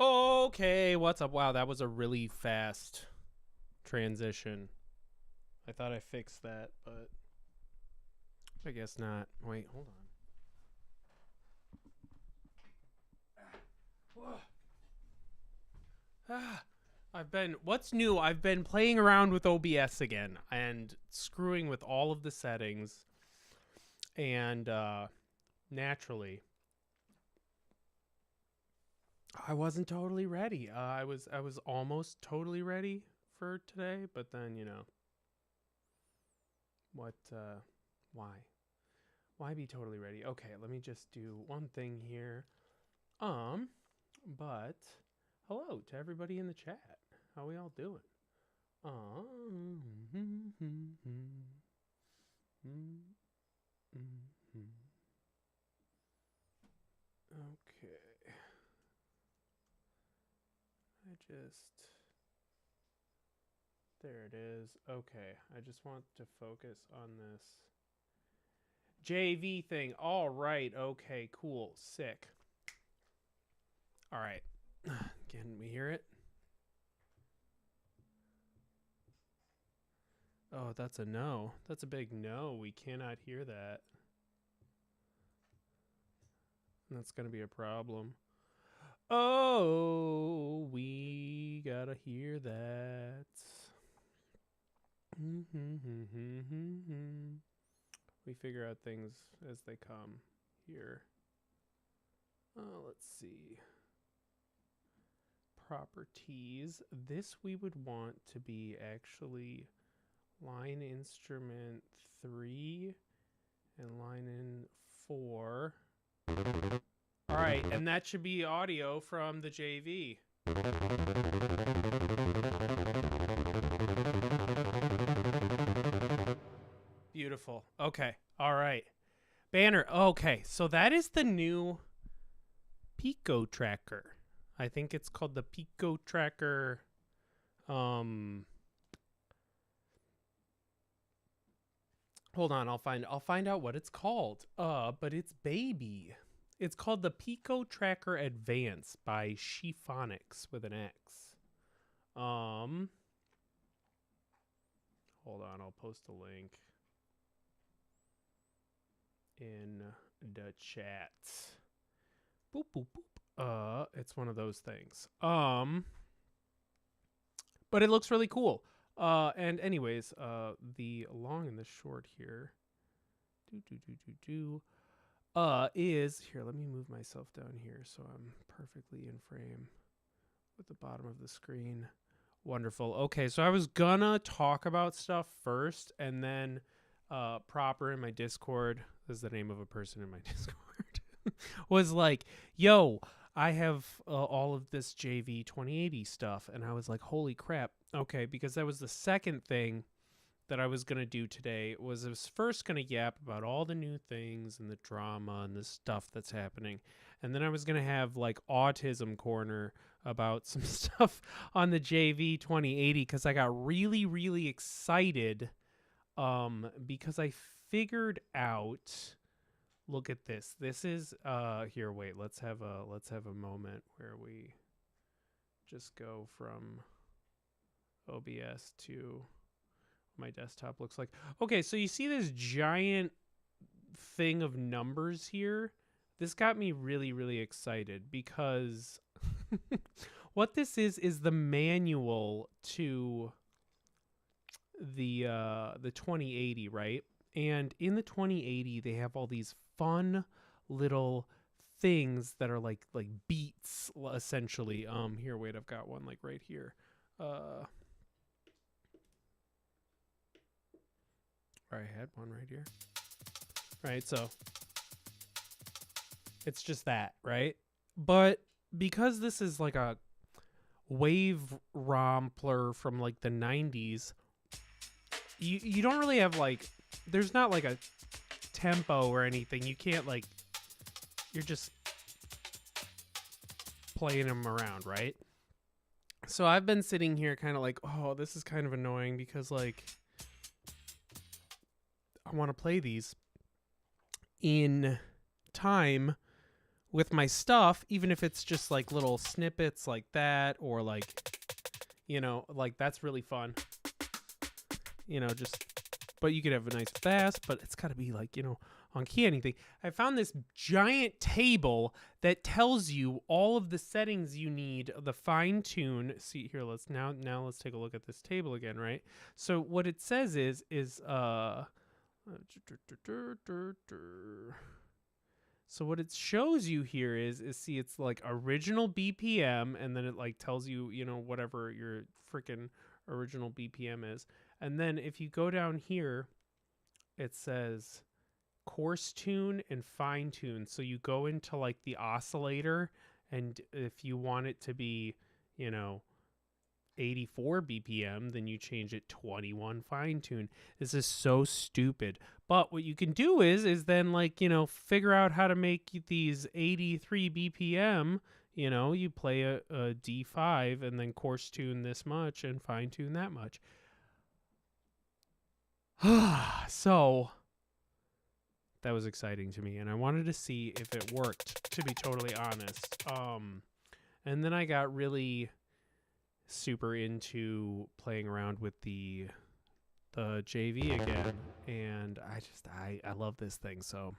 Okay, what's up? Wow, that was a really fast transition. I thought I fixed that, but I guess not. Wait, hold on. What's new? I've been playing around with OBS again and screwing with all of the settings. And naturally, I wasn't totally ready. I was almost totally ready for today, but then, what why be totally ready? Okay, let me just do one thing here. But hello to everybody in the chat. How we all doing? Okay. There it is. Okay, I just want to focus on this JV thing. All right. Okay, cool. Sick. All right. Can we hear it? Oh, that's a no. That's a big no. We cannot hear that. That's going to be a problem. Oh, we gotta hear that. We figure out things as they come here. Let's see. Properties. This we would want to be actually line instrument 3 and line in 4. All right, and that should be audio from the JV. Beautiful. Okay. All right. Banner. Okay, so that is the new Pico tracker. I think it's called the Pico tracker. Hold on, I'll find out what it's called. But it's baby. It's called the Pico Tracker Advance by Chiphonics with an X. Hold on, I'll post a link in the chat. Boop boop boop. It's one of those things. But it looks really cool. And anyways, the long and the short here. Is here, let me move myself down here so I'm perfectly in frame with the bottom of the screen. Wonderful. Okay, so I was gonna talk about stuff first and then Proper in my Discord, this is the name of a person in my Discord, was like, yo, I have all of this JV 2080 stuff. And I was like, holy crap. Okay, because that was the second thing that I was going to do today. I was first going to yap about all the new things and the drama and the stuff that's happening. And then I was going to have like autism corner about some stuff on the JV 2080 because I got really, really excited because I figured out, look at this. This is here, wait, let's have a moment where we just go from OBS to my desktop looks like. Okay, so you see this giant thing of numbers here? This got me really, really excited because what this is the manual to the 2080, right? And in the 2080, they have all these fun little things that are like beats essentially. Here, wait, I've got one like right here. I had one right here. Right, so it's just that, right? But because this is like a wave rompler from like the 90s, you don't really have like, there's not like a tempo or anything. You can't like, you're just playing them around, right? So I've been sitting here kind of like, oh, this is kind of annoying because like I want to play these in time with my stuff, even if it's just like little snippets like that, or like, you know, like that's really fun. You know, just, but you could have a nice fast, but it's got to be like, you know, on key anything. I found this giant table that tells you all of the settings you need, the fine tune. See here, let's now let's take a look at this table again, right? So what it says is so what it shows you here is see, it's like original BPM, and then it like tells you, you know, whatever your freaking original BPM is. And then if you go down here, it says coarse tune and fine tune. So you go into like the oscillator, and if you want it to be, you know, 84 BPM, then you change it 21 fine tune. This is so stupid. But what you can do is then, like, you know, figure out how to make these 83 BPM. You know, you play a D5 and then coarse tune this much and fine tune that much. So that was exciting to me, and I wanted to see if it worked, to be totally honest. And then I got really super into playing around with the JV again, and I love this thing. So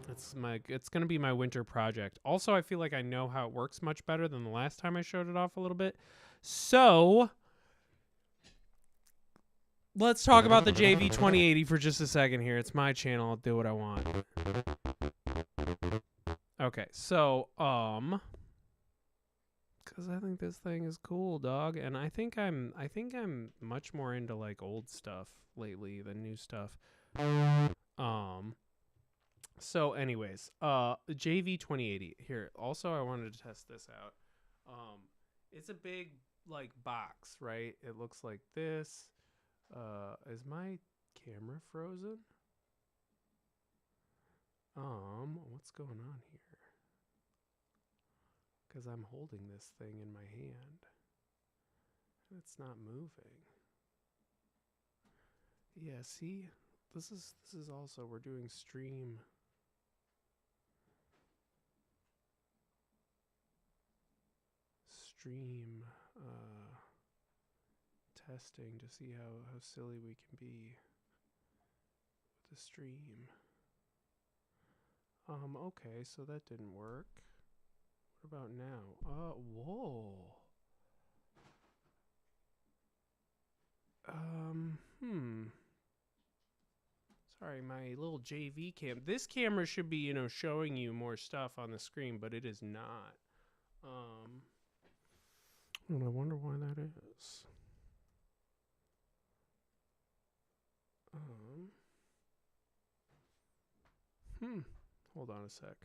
it's gonna be my winter project. Also, I feel like I know how it works much better than the last time I showed it off a little bit. So let's talk about the JV 2080 for just a second here. It's my channel. I'll do what I want. Okay, so because I think this thing is cool, dog, and I think I'm much more into like old stuff lately than new stuff. So anyways, JV 2080 here. Also, I wanted to test this out. It's a big like box, right? It looks like this. Is my camera frozen? What's going on here? Because I'm holding this thing in my hand. It's not moving. Yeah, see? This is also, we're doing stream testing to see how silly we can be with the stream. Okay, so that didn't work. What about now? Whoa. Sorry, my little JV cam. This camera should be, you know, showing you more stuff on the screen, but it is not. And I wonder why that is. Hold on a sec.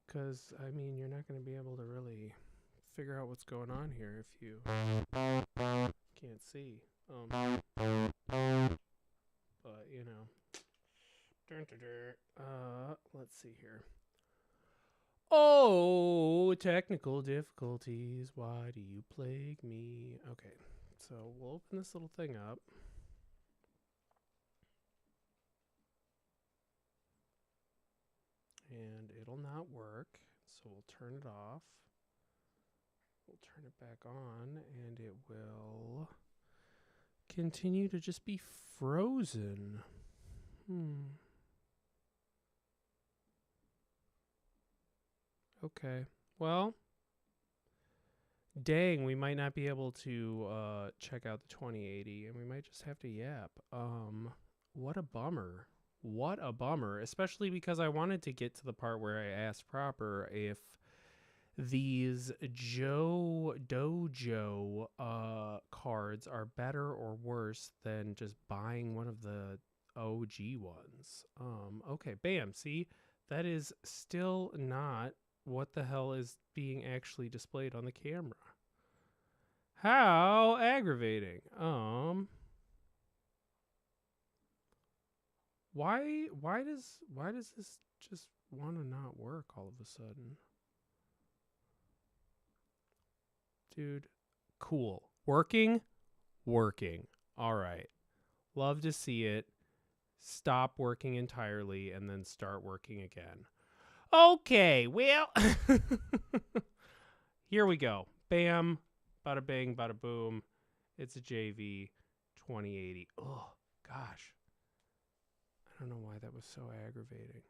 Because, I mean, you're not going to be able to really figure out what's going on here if you can't see. But, you know. Let's see here. Oh, technical difficulties. Why do you plague me? Okay, so we'll open this little thing up. And it'll not work, so we'll turn it off. We'll turn it back on, and it will continue to just be frozen. Okay, well, dang, we might not be able to check out the 2080, and we might just have to yap. What a bummer. What a bummer, especially because I wanted to get to the part where I asked proper if these Dojo cards are better or worse than just buying one of the OG ones. Okay, bam, see? That is still not what the hell is being actually displayed on the camera. How aggravating. Why does this just want to not work all of a sudden? Dude, cool. Working. All right. Love to see it stop working entirely and then start working again. Okay, well, here we go. Bam, bada bing, bada boom. It's a JV 2080. Oh, gosh. I don't know why that was so aggravating.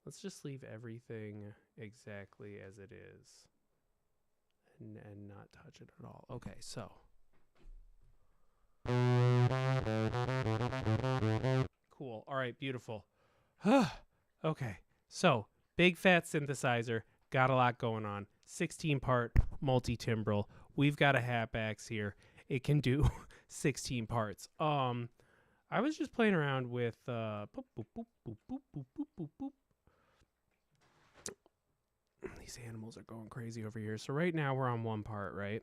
Let's just leave everything exactly as it is and not touch it at all. Okay, so. Cool. All right, beautiful. Okay, so big fat synthesizer, got a lot going on. 16-part multi-timbral. We've got a Hatbacks here. It can do 16 parts. I was just playing around with boop, boop, boop, boop, boop, boop, boop, boop, boop. These animals are going crazy over here. So right now we're on 1 part, right?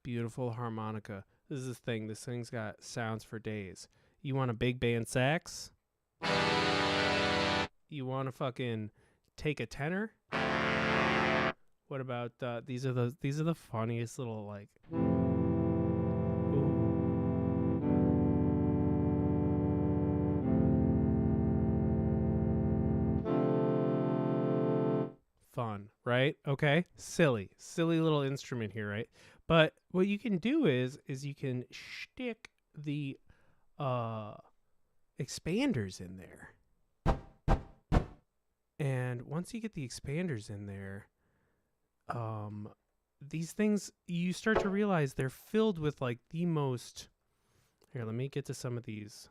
Beautiful harmonica. This is the thing. This thing's got sounds for days. You want a big band sax? You want to fucking take a tenor? What about these are the funniest little like. Fun, right? Okay, silly little instrument here, right? But what you can do is you can stick the expanders in there, and once you get the expanders in there, these things, you start to realize they're filled with like the most. Here, let me get to some of these.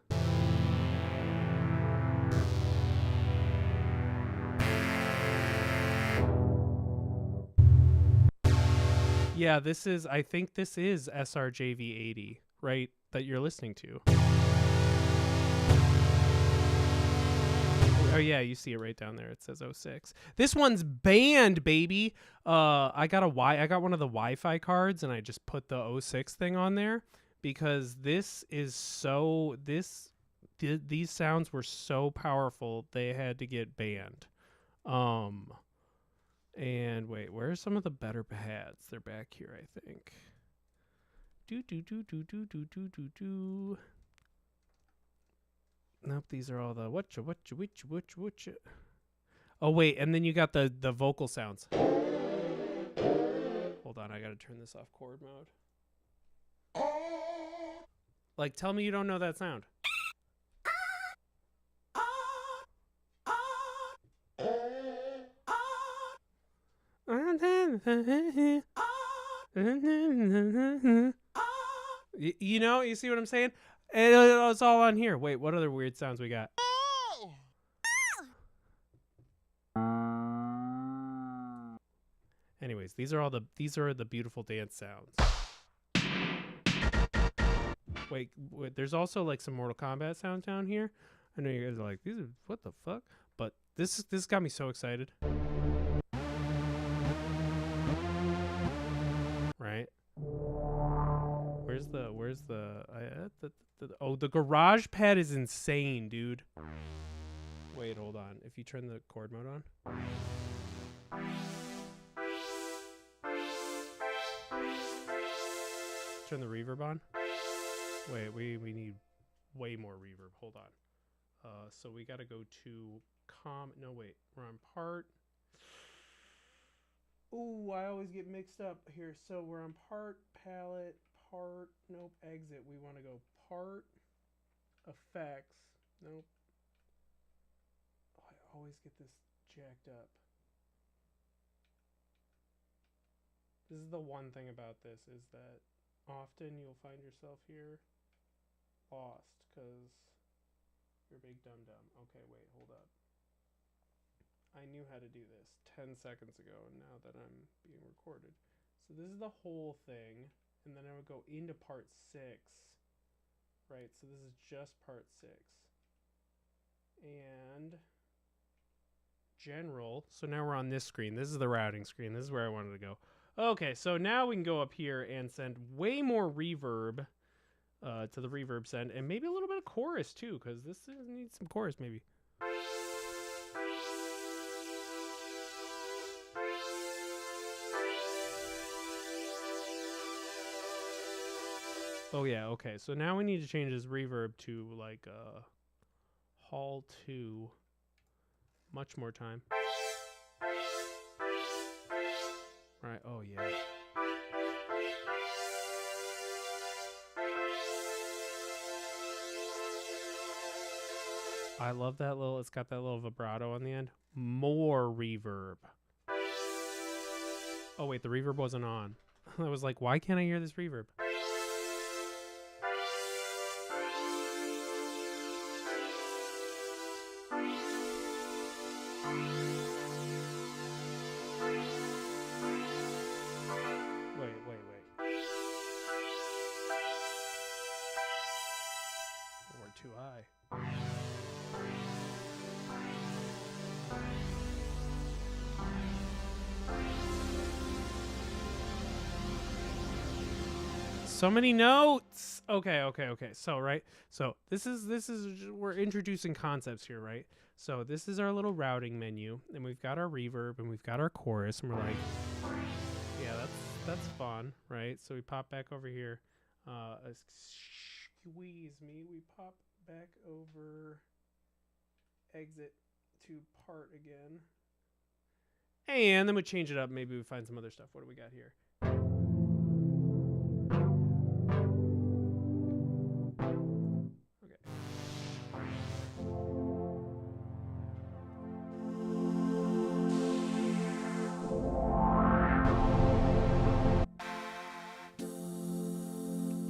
Yeah, I think this is SRJV80, right, that you're listening to. Oh yeah, you see it right down there. It says 06. This one's banned, baby. I got one of the Wi-Fi cards and I just put the 06 thing on there because this is so these sounds were so powerful they had to get banned. And wait, where are some of the better pads? They're back here, I think. Do. Nope, these are all the whatcha. Oh wait, and then you got the vocal sounds. Hold on, I gotta turn this off chord mode. Like, tell me you don't know that sound. You know, you see what I'm saying? It's all on here. Wait, what other weird sounds we got? Anyways, these are the beautiful dance sounds. Wait, there's also like some Mortal Kombat sounds down here. I know you guys are like, these are what the fuck? But this got me so excited. Right? Where's the the garage pad is insane, dude. Wait, hold on. If you turn the chord mode on. Turn the reverb on. Wait, we need way more reverb. Hold on. So we got to go to no, wait. We're on part. Ooh, I always get mixed up here. So we're on part, palette, part, nope, exit. We want to go part, effects, nope. Oh, I always get this jacked up. This is the one thing about this is that often you'll find yourself here lost because you're a big dum-dum. Okay, wait, hold up. I knew how to do this 10 seconds ago, and now that I'm being recorded. So this is the whole thing, and then I would go into part 6. Right, so this is just part 6. And general. So now we're on this screen. This is the routing screen. This is where I wanted to go. Okay, so now we can go up here and send way more reverb to the reverb send, and maybe a little bit of chorus too, because this needs some chorus maybe. Oh yeah, okay. So now we need to change this reverb to like Hall 2. Much more time. Right, oh yeah. I love that little, it's got that little vibrato on the end. More reverb. Oh wait, the reverb wasn't on. I was like, why can't I hear this reverb? Wait. We're too high. So many notes. Okay. So right. So this is we're introducing concepts here, right? So this is our little routing menu, and we've got our reverb, and we've got our chorus, and we're like, yeah, that's fun, right? So we pop back over here. Squeeze me. We pop back over. Exit to part again. And then we change it up. Maybe we find some other stuff. What do we got here?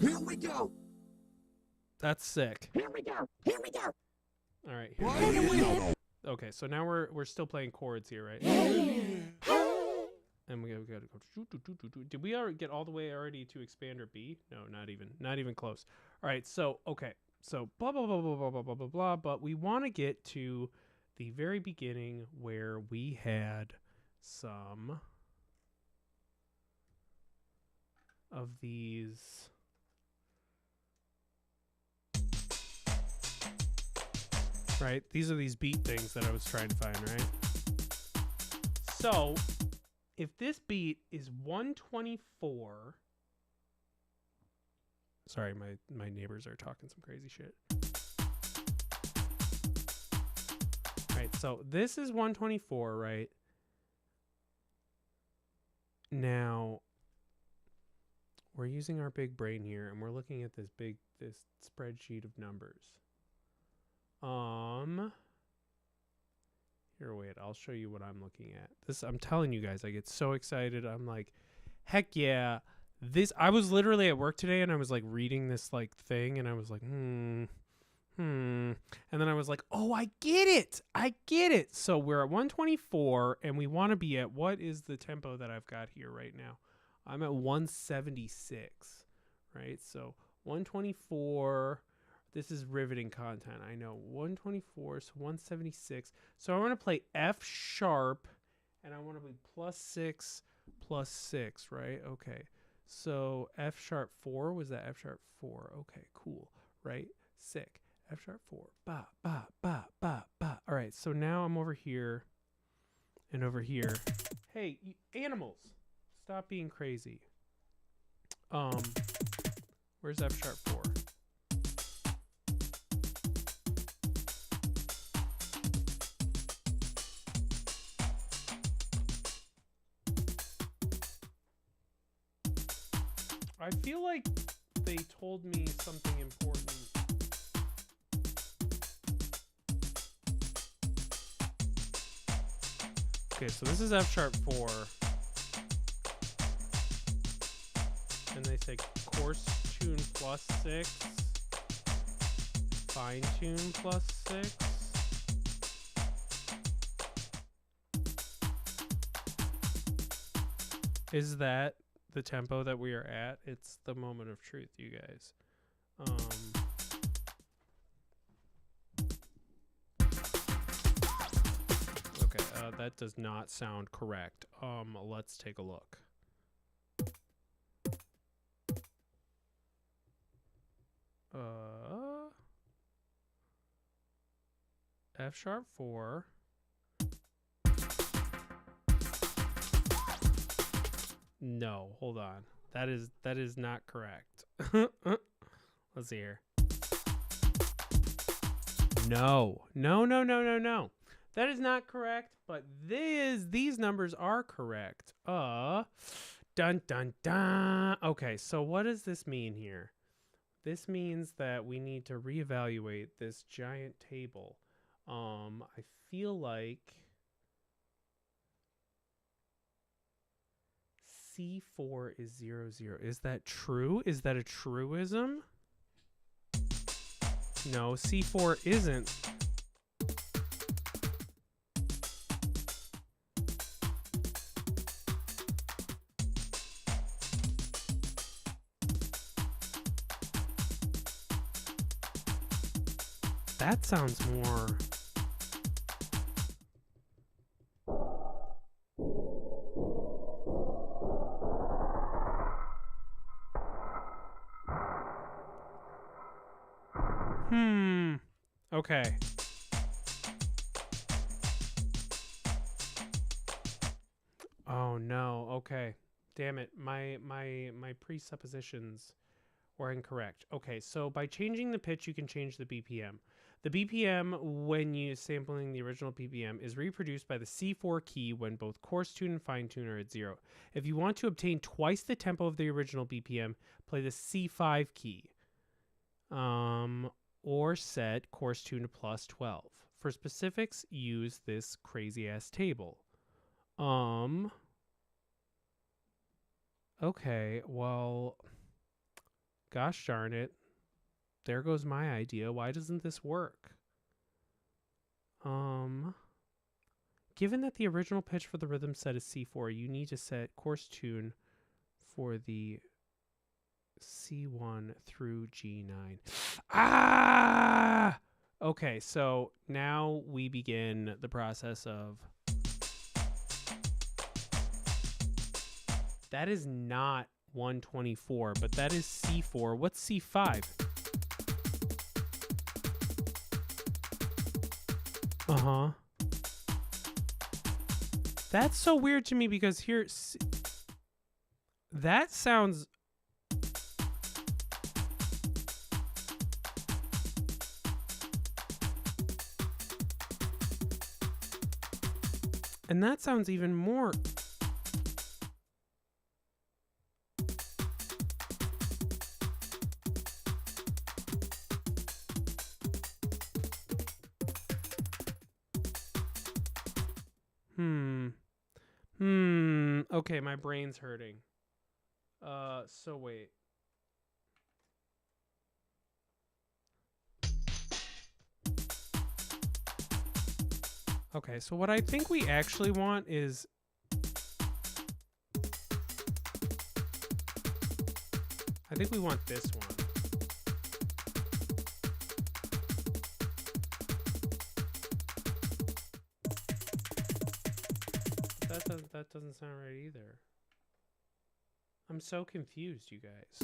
Here we go. That's sick. Here we go. All right. Here we go. Okay, so now we're still playing chords here, right? And we gotta go. Did we already get all the way already to expander B? No, not even close. All right, so okay, so blah blah blah blah blah blah blah blah blah. But we want to get to the very beginning where we had some of these. Right, these are these beat things that I was trying to find, right? So, if this beat is 124, sorry, my neighbors are talking some crazy shit. Right, so this is 124, right? Now, we're using our big brain here, and we're looking at this spreadsheet of numbers. Here, wait, I'll show you what I'm looking at. This, I'm telling you guys, I get so excited. I'm like, heck yeah. I was literally at work today and I was like reading this like thing and I was like, And then I was like, oh, I get it. So we're at 124 and we want to be at, what is the tempo that I've got here right now? I'm at 176, right? So 124. This is riveting content. I know. 124, so 176. So I want to play F sharp, and I want to play +6, +6, right? Okay. So F sharp 4, was that F sharp 4? Okay, cool. Right? Sick. F sharp 4. Ba, ba, ba, ba, ba. All right, so now I'm over here and over here. Hey, you animals, stop being crazy. Where's F sharp 4? I feel like they told me something important. Okay, so this is F sharp 4. And they say coarse tune +6, fine tune +6. Is that the tempo that we are at? It's the moment of truth, you guys. Okay, that does not sound correct. Let's take a look. F sharp 4. No, hold on. That is not correct. Let's see here. No. That is not correct, but these numbers are correct. Dun dun dun. Okay, so what does this mean here? This means that we need to reevaluate this giant table. I feel like C4 is 0, 0. Is that true? Is that a truism? No, C4 isn't. That sounds more... Okay. Oh no. Okay. Damn it. My presuppositions were incorrect. Okay, so by changing the pitch, you can change the BPM. The BPM, when you sampling the original BPM, is reproduced by the C4 key when both coarse tune and fine tune are at 0. If you want to obtain twice the tempo of the original BPM, play the C5 key. Or set coarse tune to plus 12. For specifics, use this crazy ass table. Okay, well, gosh darn it. There goes my idea. Why doesn't this work? Given that the original pitch for the rhythm set is C4, you need to set coarse tune for the C1 through G9. Ah! Okay, so now we begin the process of... That is not 124, but that is C4. What's C5? Uh-huh. That's so weird to me because here... That sounds... And that sounds even more... Okay, my brain's hurting. So wait. Okay, so what I think we actually want is... I think we want this one. That doesn't sound right either. I'm so confused, you guys.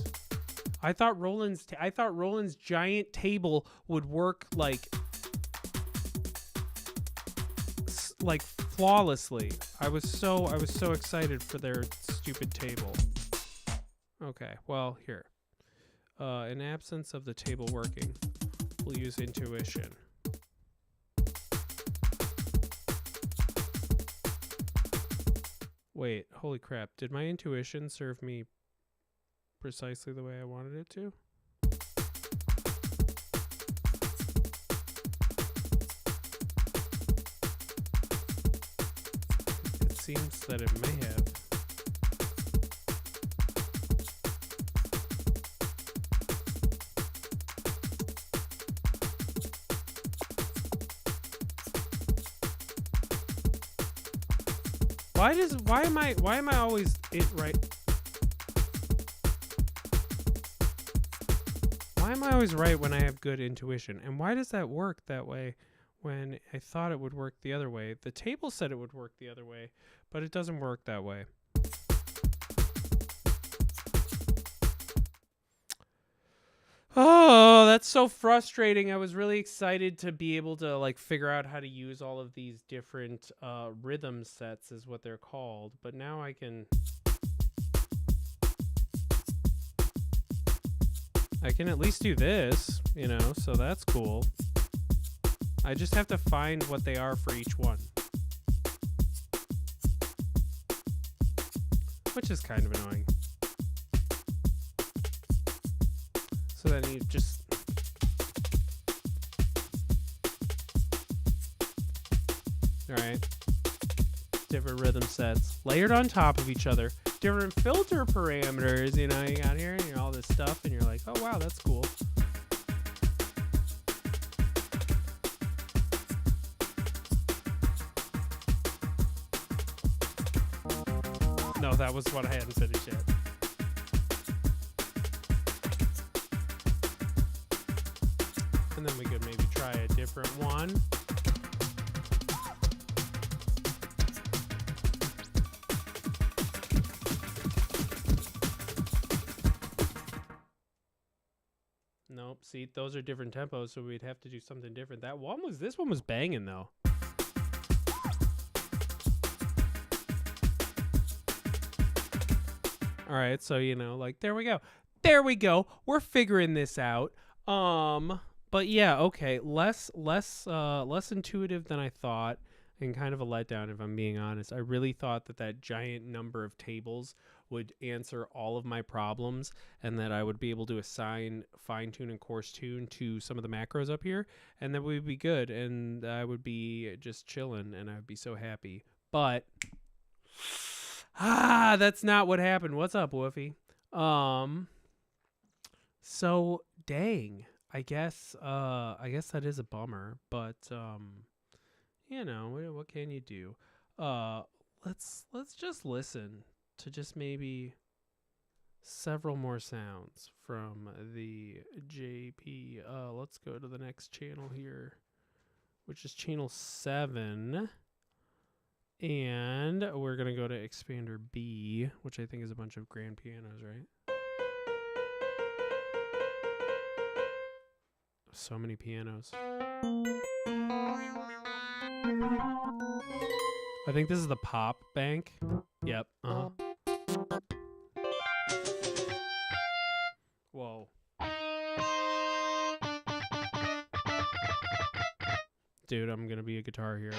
I thought Roland's giant table would work like flawlessly. I was so excited for their stupid table. Okay, well, here. In absence of the table working, we'll use intuition. Wait, holy crap. Did my intuition serve me precisely the way I wanted it to? It seems that it may have. Why am I always it right? Why am I always right when I have good intuition? And why does that work that way when I thought it would work the other way? The table said it would work the other way, but it doesn't work that way. Oh, that's so frustrating. I was really excited to be able to like figure out how to use all of these different rhythm sets is what they're called. But now I I can at least do this, you know, so that's cool. I just have to find what they are for each one. Which is kind of annoying. So then you just... Alright. Different rhythm sets. Layered on top of each other. Different filter parameters, you know, you got here, and all this stuff, and you're like, oh wow, that's cool. No, that was what I hadn't finished yet. And then we could maybe try a different one. Nope, see, those are different tempos, so we'd have to do something different. This one was banging though. All right, so you know, like there we go. We're figuring this out. But yeah, okay, less intuitive than I thought, and kind of a letdown if I'm being honest. I really thought that giant number of tables would answer all of my problems, and that I would be able to assign fine tune and coarse tune to some of the macros up here, and that we'd be good, and I would be just chilling, and I'd be so happy. But that's not what happened. What's up, Woofy? So dang. I guess that is a bummer, but you know, what can you do? Let's just listen to just maybe several more sounds from the JP. Let's go to the next channel here, which is channel 7. And we're going to go to expander B, which I think is a bunch of grand pianos, right? So many pianos. I think this is the pop bank. Yep. Whoa. Dude, I'm gonna be a guitar hero.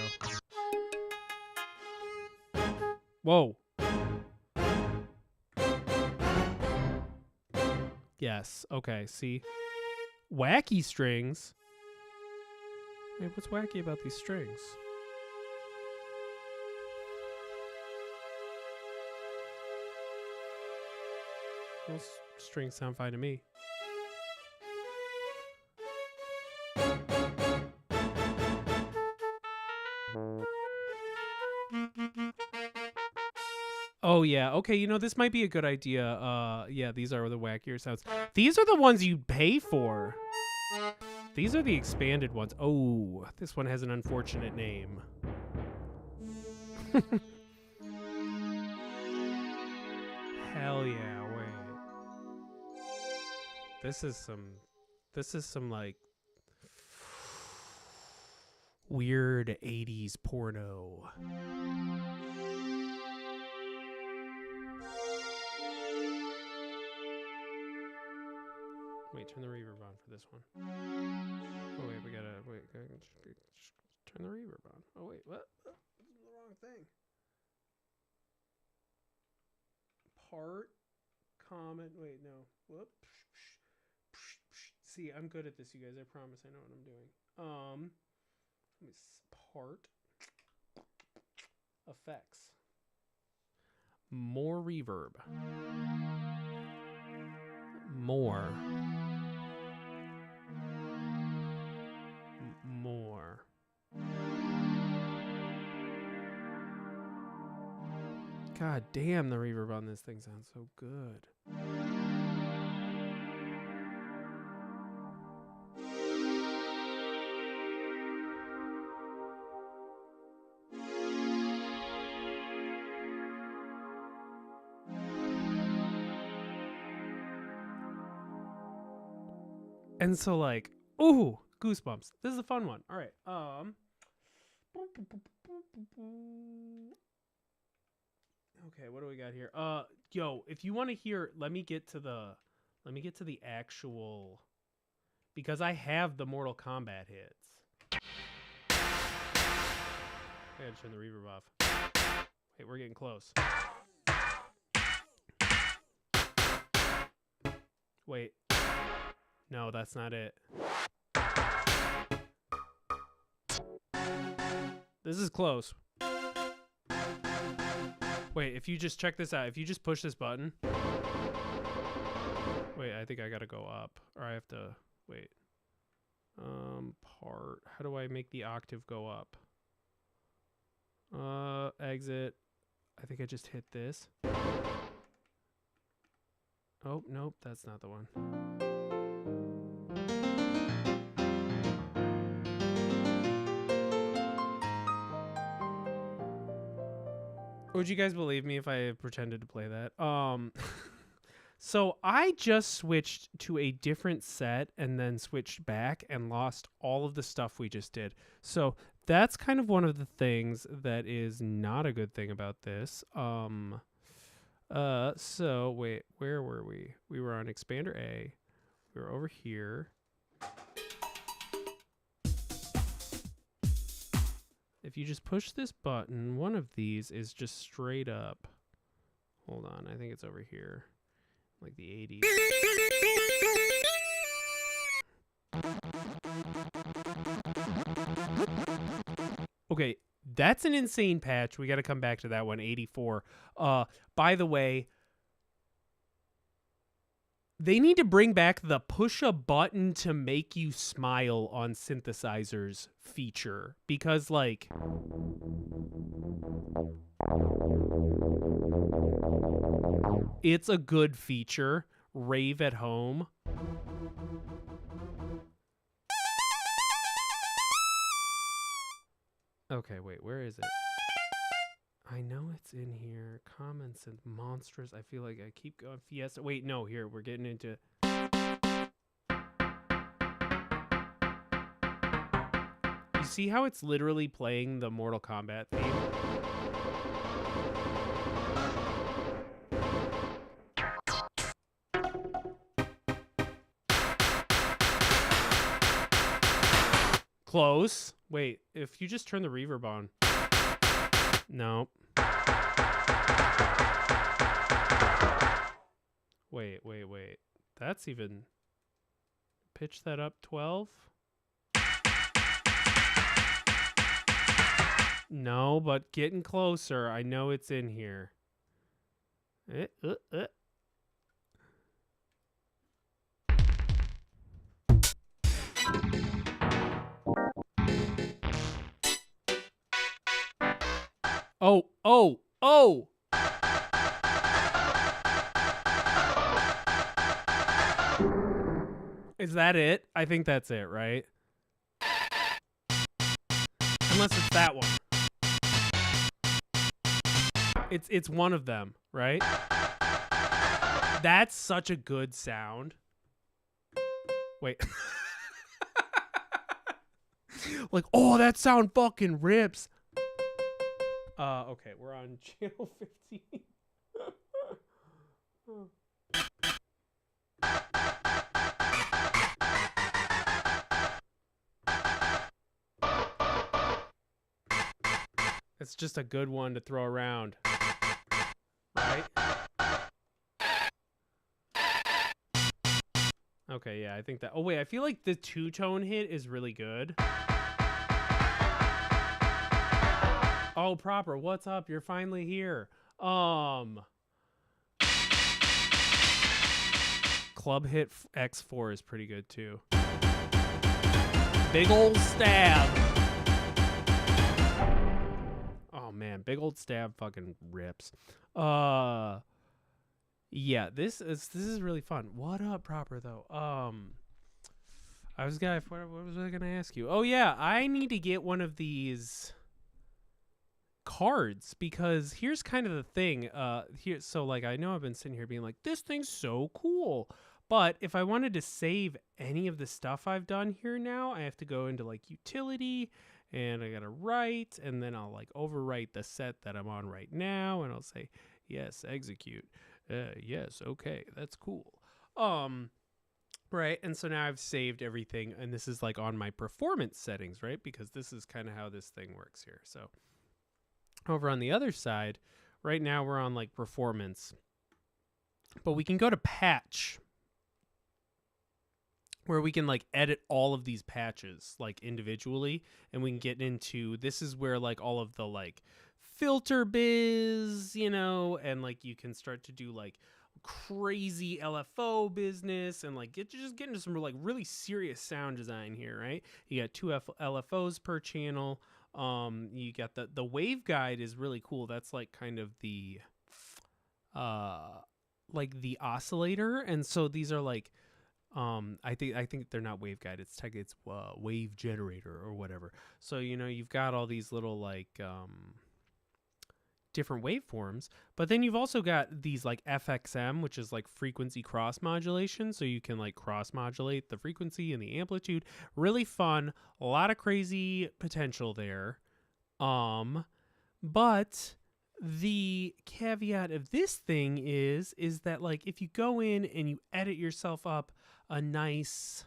Whoa. Yes. Okay. See. Wacky strings. Wait, what's wacky about these strings? Those strings sound fine to me. Oh yeah, okay, you know, this might be a good idea. Yeah, these are the wackier sounds. These are the ones you pay for. These are the expanded ones. Oh, this one has an unfortunate name. Hell yeah, wait. This is some like weird 80s porno. Wait, turn the reverb on for this one. Oh wait, we gotta turn the reverb on. Oh wait, what? This is the wrong thing. Part, comment, wait, no. Whoop. See, I'm good at this, you guys. I promise I know what I'm doing. Let me part effects. More reverb. More. God damn, the reverb on this thing sounds so good. And so like, ooh, goosebumps. This is a fun one. All right. Okay, what do we got here? Yo, if you want to hear, let me get to the Let me get to the actual, because I have the Mortal Kombat hits. I gotta turn the reverb off. Wait, we're getting close. Wait. No, that's not it. This is close. Wait, if you just check this out, if you just push this button. Wait, I think I gotta go up. Or I have to, wait. Part. How do I make the octave go up? Exit. I think I just hit this. Oh, nope, that's not the one. Would you guys believe me if I pretended to play that? So I just switched to a different set and then switched back and lost all of the stuff we just did. So that's kind of one of the things that is not a good thing about this. So wait, where were we? We were on Expander A. We were over here. If you just push this button, one of these is just straight up. Hold on, I think it's over here. Like the 80s. Okay, that's an insane patch. We got to come back to that one, 84. By the way, they need to bring back the push a button to make you smile on synthesizers feature, because like it's a good feature. Rave at home. Okay, wait, where is it? I know it's in here. Common Synth, Monstrous. I feel like I keep going. Fiesta. Wait, no, here, we're getting into... You see how it's literally playing the Mortal Kombat theme? Close. Wait, if you just turn the reverb on. No. Wait. That's even... Pitch that up 12? No, but getting closer. I know it's in here. Oh! Is that it? I think that's it, right? Unless it's that one. It's one of them, right? That's such a good sound. Wait. Like, oh, that sound fucking rips. Okay, we're on channel 15. It's just a good one to throw around. Right? Okay, yeah, I think that... Oh, wait, I feel like the two-tone hit is really good. Oh, Proper, what's up? You're finally here. Club Hit X4 is pretty good, too. Big Old Stab. Oh, man, Big Old Stab fucking rips. Yeah, this is really fun. What up, Proper, though? What was I gonna ask you? Oh, yeah, I need to get one of these cards, because here's kind of the thing. So like, I know I've been sitting here being like, this thing's so cool, but if I wanted to save any of the stuff I've done here now, I have to go into like utility, and I gotta write, and then I'll like overwrite the set that I'm on right now, and I'll say yes, execute. Yes, okay, that's cool. Right. And so now I've saved everything, and this is like on my performance settings, right? Because this is kind of how this thing works here. So over on the other side, right now we're on like performance, but we can go to patch, where we can like edit all of these patches like individually, and we can get into, this is where like all of the like filter biz, and like you can start to do like crazy LFO business, and like get into some like really serious sound design here, right? You got two LFOs per channel. You got the wave guide is really cool. That's like kind of the like the oscillator, and so these are like I think they're not wave guide. It's wave generator or whatever. So you've got all these little like different waveforms, but then you've also got these like FXM, which is like frequency cross modulation. So you can like cross modulate the frequency and the amplitude. Really fun. A lot of crazy potential there. But the caveat of this thing is that like if you go in and you edit yourself up a nice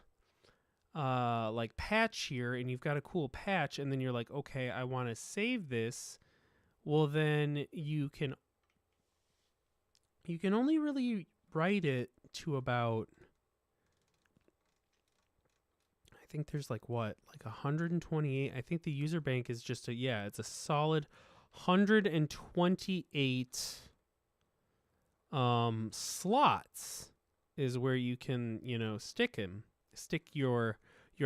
like patch here, and you've got a cool patch, and then you're like, okay, I want to save this. Well, then you can only really write it to about, I think there's like 128. I think the user bank is just it's a solid 128 slots is where you can stick your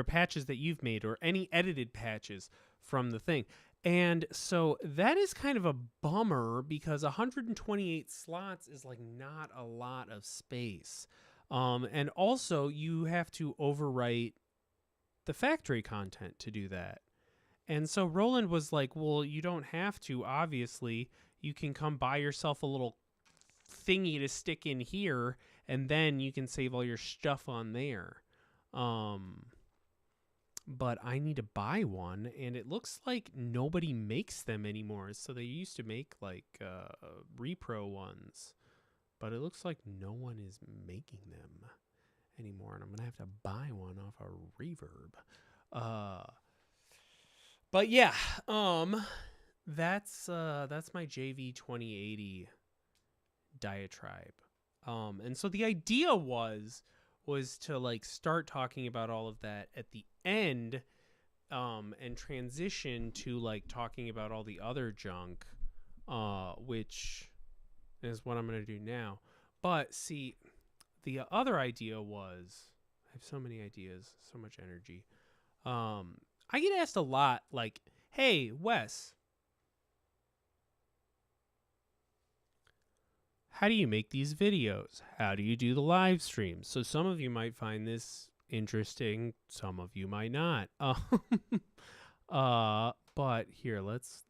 patches that you've made, or any edited patches from the thing. And so that is kind of a bummer, because 128 slots is like not a lot of space. And also you have to overwrite the factory content to do that. And so Roland was like, well, you don't have to, obviously. You can come buy yourself a little thingy to stick in here, and then you can save all your stuff on there. But I need to buy one, and it looks like nobody makes them anymore. So they used to make like repro ones, but it looks like no one is making them anymore, and I'm gonna have to buy one off a Reverb. But yeah, that's my JV 2080 diatribe. And so the idea was to like start talking about all of that at the end, and transition to like talking about all the other junk, which is what I'm going to do now. But see, the other idea was, I have so many ideas, so much energy. I get asked a lot, like, hey, Wes, how do you make these videos? How do you do the live streams? So some of you might find this interesting, some of you might not. But here, let's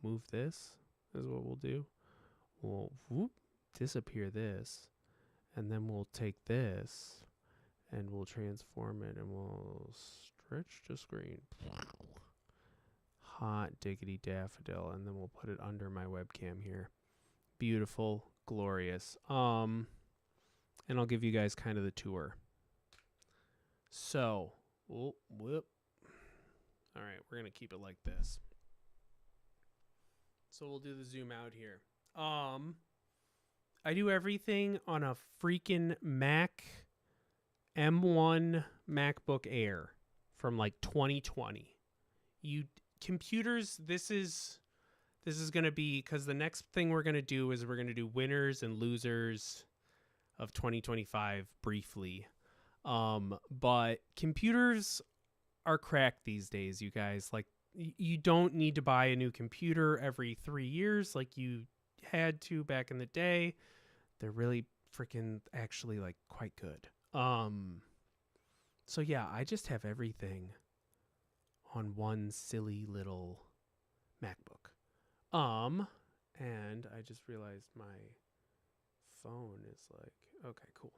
move this. This is what we'll do. We'll disappear this, and then we'll take this, and we'll transform it, and we'll stretch the screen. Hot diggity daffodil, and then we'll put it under my webcam here. Beautiful, glorious. And I'll give you guys kind of the tour. So, whoop. All right, we're gonna keep it like this. So we'll do the zoom out here. I do everything on a freaking Mac M1 MacBook Air from like 2020. Computers, this is going to be, because the next thing we're going to do is we're going to do winners and losers of 2025 briefly. But computers are cracked these days, you guys. Like, you don't need to buy a new computer every 3 years like you had to back in the day. They're really freaking actually like quite good. So yeah, I just have everything on one silly little MacBook. And I just realized my phone is like, okay, cool.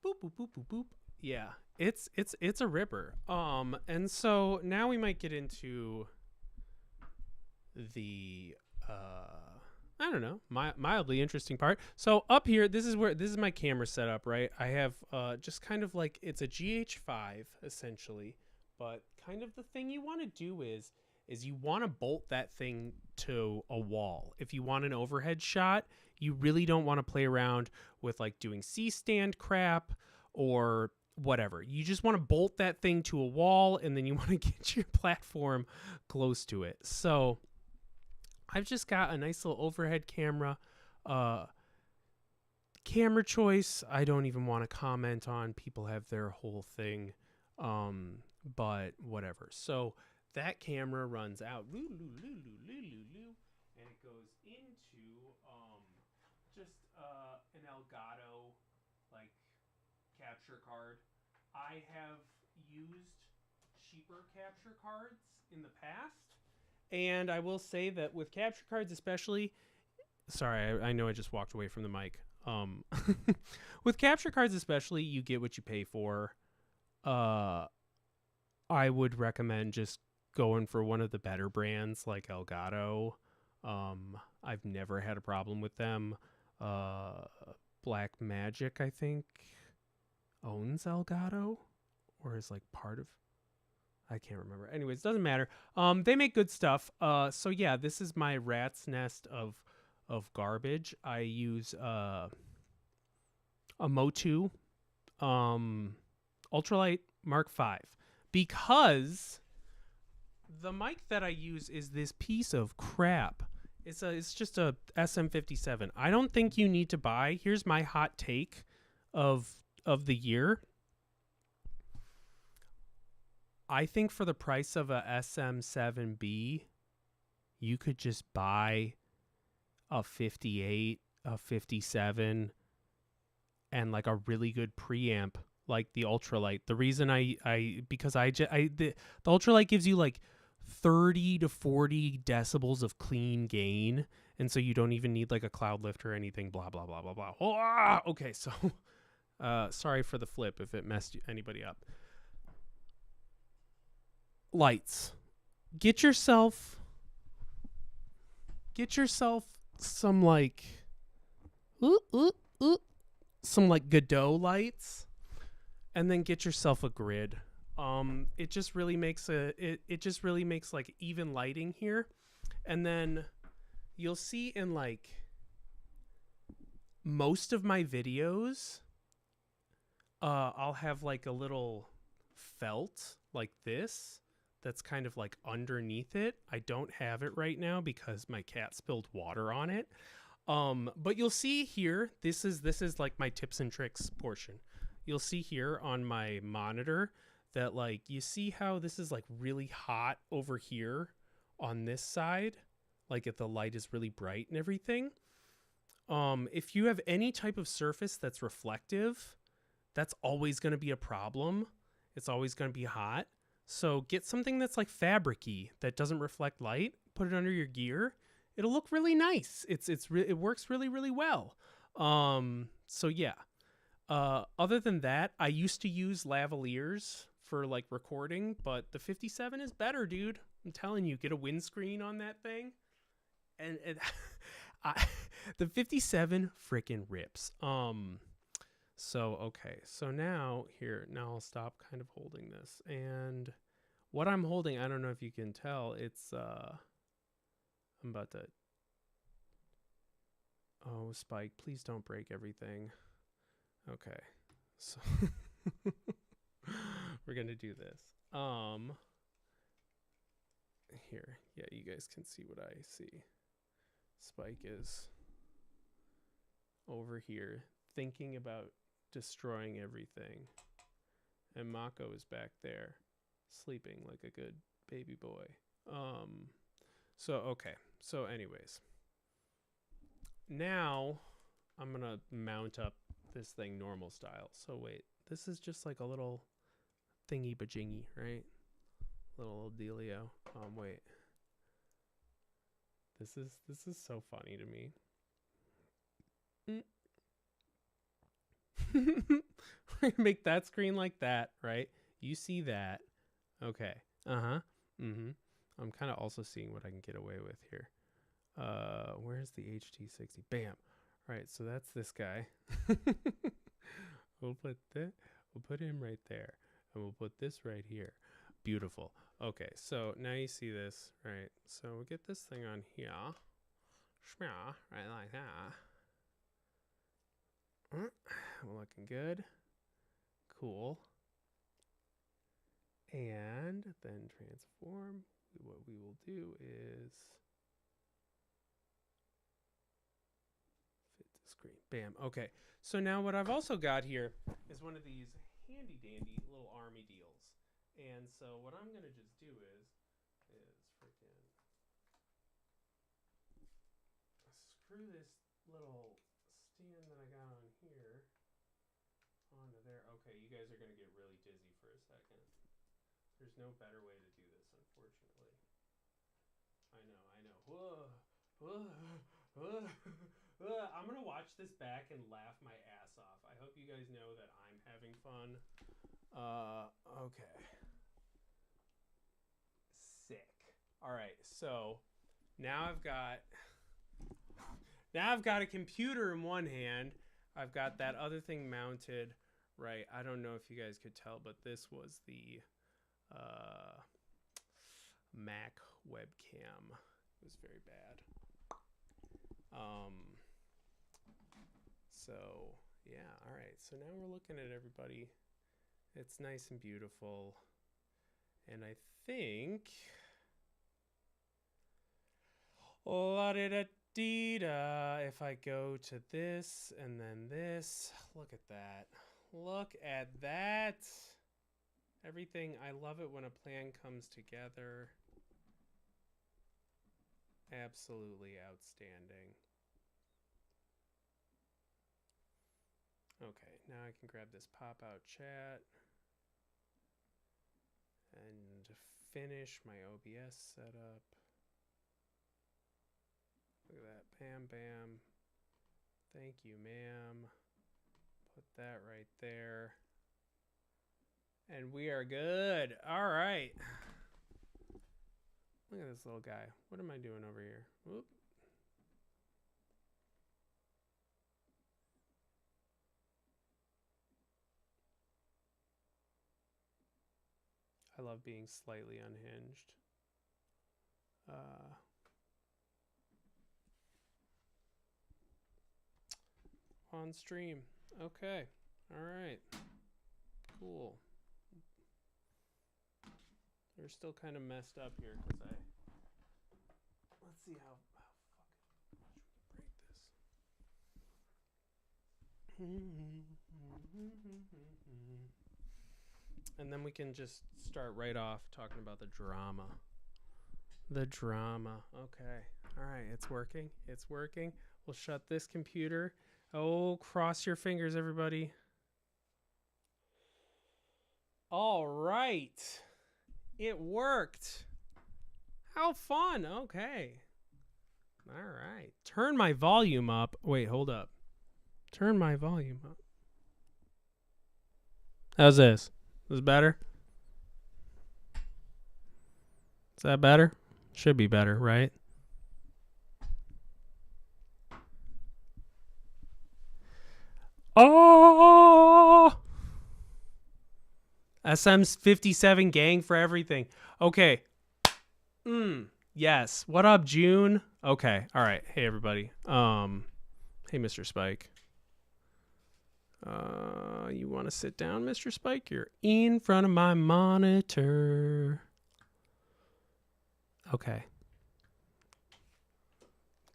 Boop, boop, boop, boop, boop. Yeah, it's a ripper. And so now we might get into the I don't know, mildly interesting part. So up here, this is my camera setup, right? I have just kind of like, it's a GH5 essentially, but kind of the thing you want to do is you want to bolt that thing to a wall. If you want an overhead shot, you really don't want to play around with like doing C-stand crap or whatever. You just want to bolt that thing to a wall, and then you want to get your platform close to it. So I've just got a nice little overhead camera. Camera choice, I don't even want to comment on. People have their whole thing, but whatever. So that camera runs out, and it goes into just an Elgato like capture card. I have used cheaper capture cards in the past, and I will say that with capture cards especially, sorry, I know I just walked away from the mic. With capture cards especially, you get what you pay for. I would recommend just going for one of the better brands like Elgato. I've never had a problem with them. Black Magic, I think, owns Elgato, or is like part of, I can't remember. Anyways, doesn't matter. They make good stuff. So yeah, this is my rat's nest of garbage. I use a Motu Ultralight Mark V, because the mic that I use is this piece of crap. It's just a SM57. I don't think you need to buy. Here's my hot take of the year. I think for the price of a SM7B, you could just buy a 58, a 57, and like a really good preamp like the Ultralight. The reason the Ultralight gives you like 30 to 40 decibels of clean gain, and so you don't even need like a cloud lift or anything, blah blah blah blah blah. Oh, okay, so sorry for the flip if it messed anybody up. Lights. Get yourself some like some like Godot lights, and then get yourself a grid. It just really makes like even lighting here. And then you'll see in like most of my videos, I'll have like a little felt like this that's kind of like underneath it. I don't have it right now because my cat spilled water on it. But you'll see here, this is like my tips and tricks portion. You'll see here on my monitor that like, you see how this is like really hot over here on this side, like if the light is really bright and everything. If you have any type of surface that's reflective, that's always going to be a problem. It's always going to be hot. So get something that's like fabric-y, that doesn't reflect light, put it under your gear. It'll look really nice. It works really, really well. So yeah. Other than that, I used to use lavaliers for like recording, but the 57 is better, dude. I'm telling you, get a windscreen on that thing, and the 57 freaking rips. So okay, so now I'll stop kind of holding this, and what I'm holding, I don't know if you can tell, it's I'm about to, oh, Spike, please don't break everything. Okay, so we're gonna do this. Here, yeah, you guys can see what I see. Spike is over here thinking about destroying everything, and Mako is back there sleeping like a good baby boy. So okay, so anyways, now I'm gonna mount up this thing normal style. So wait, this is just like a little thingy bajingy, right? Little dealio. Wait, this is so funny to me. We're gonna make that screen like that, right? You see that? Okay. I'm kind of also seeing what I can get away with here. Where's the HT60? Bam. All right, so that's this guy. We'll put him right there, and we'll put this right here. Beautiful. Okay, so now you see this, right? So we get this thing on here, right like that. We're looking good. Cool. And then transform. What we will do is fit the screen. Bam. Okay. So now what I've also got here is one of these handy dandy little army deals. And so what I'm going to just do is freaking screw this little stand that I got on here onto there. Okay, you guys are going to get really dizzy for a second. There's no better way to do this, unfortunately. I know. Whoa, whoa, whoa, whoa. I'm going to watch this back and laugh my ass off. I hope you guys know that I'm having fun. Okay. Sick. All right, so now I've got a computer in one hand. I've got that other thing mounted, right? I don't know if you guys could tell, but this was the Mac webcam. It was very bad. So yeah, all right. So now we're looking at everybody. It's nice and beautiful. And I think la-da-da-dee-da, if I go to this and then this, look at that. Look at that. Everything, I love it when a plan comes together. Absolutely outstanding. Okay, now I can grab this pop-out chat and finish my OBS setup. Look at that, bam, bam. Thank you, ma'am. Put that right there. And we are good. All right. Look at this little guy. What am I doing over here? Whoop. I love being slightly unhinged. On stream. Okay. All right. Cool. They're still kind of messed up here because let's see how fucking much we can break this. And then we can just start right off talking about the drama. The drama. Okay. All right. It's working. It's working. We'll shut this computer. Oh, cross your fingers, everybody. All right. It worked. How fun. Okay. All right. Turn my volume up. Wait, hold up. Turn my volume up. How's this? Is this better? Is that better? Should be better, right? Oh! SM57 gang for everything. Okay. Yes. What up, June? Okay. All right. Hey, everybody. Hey, Mr. Spike. You want to sit down, Mr. Spike? You're in front of my monitor. Okay.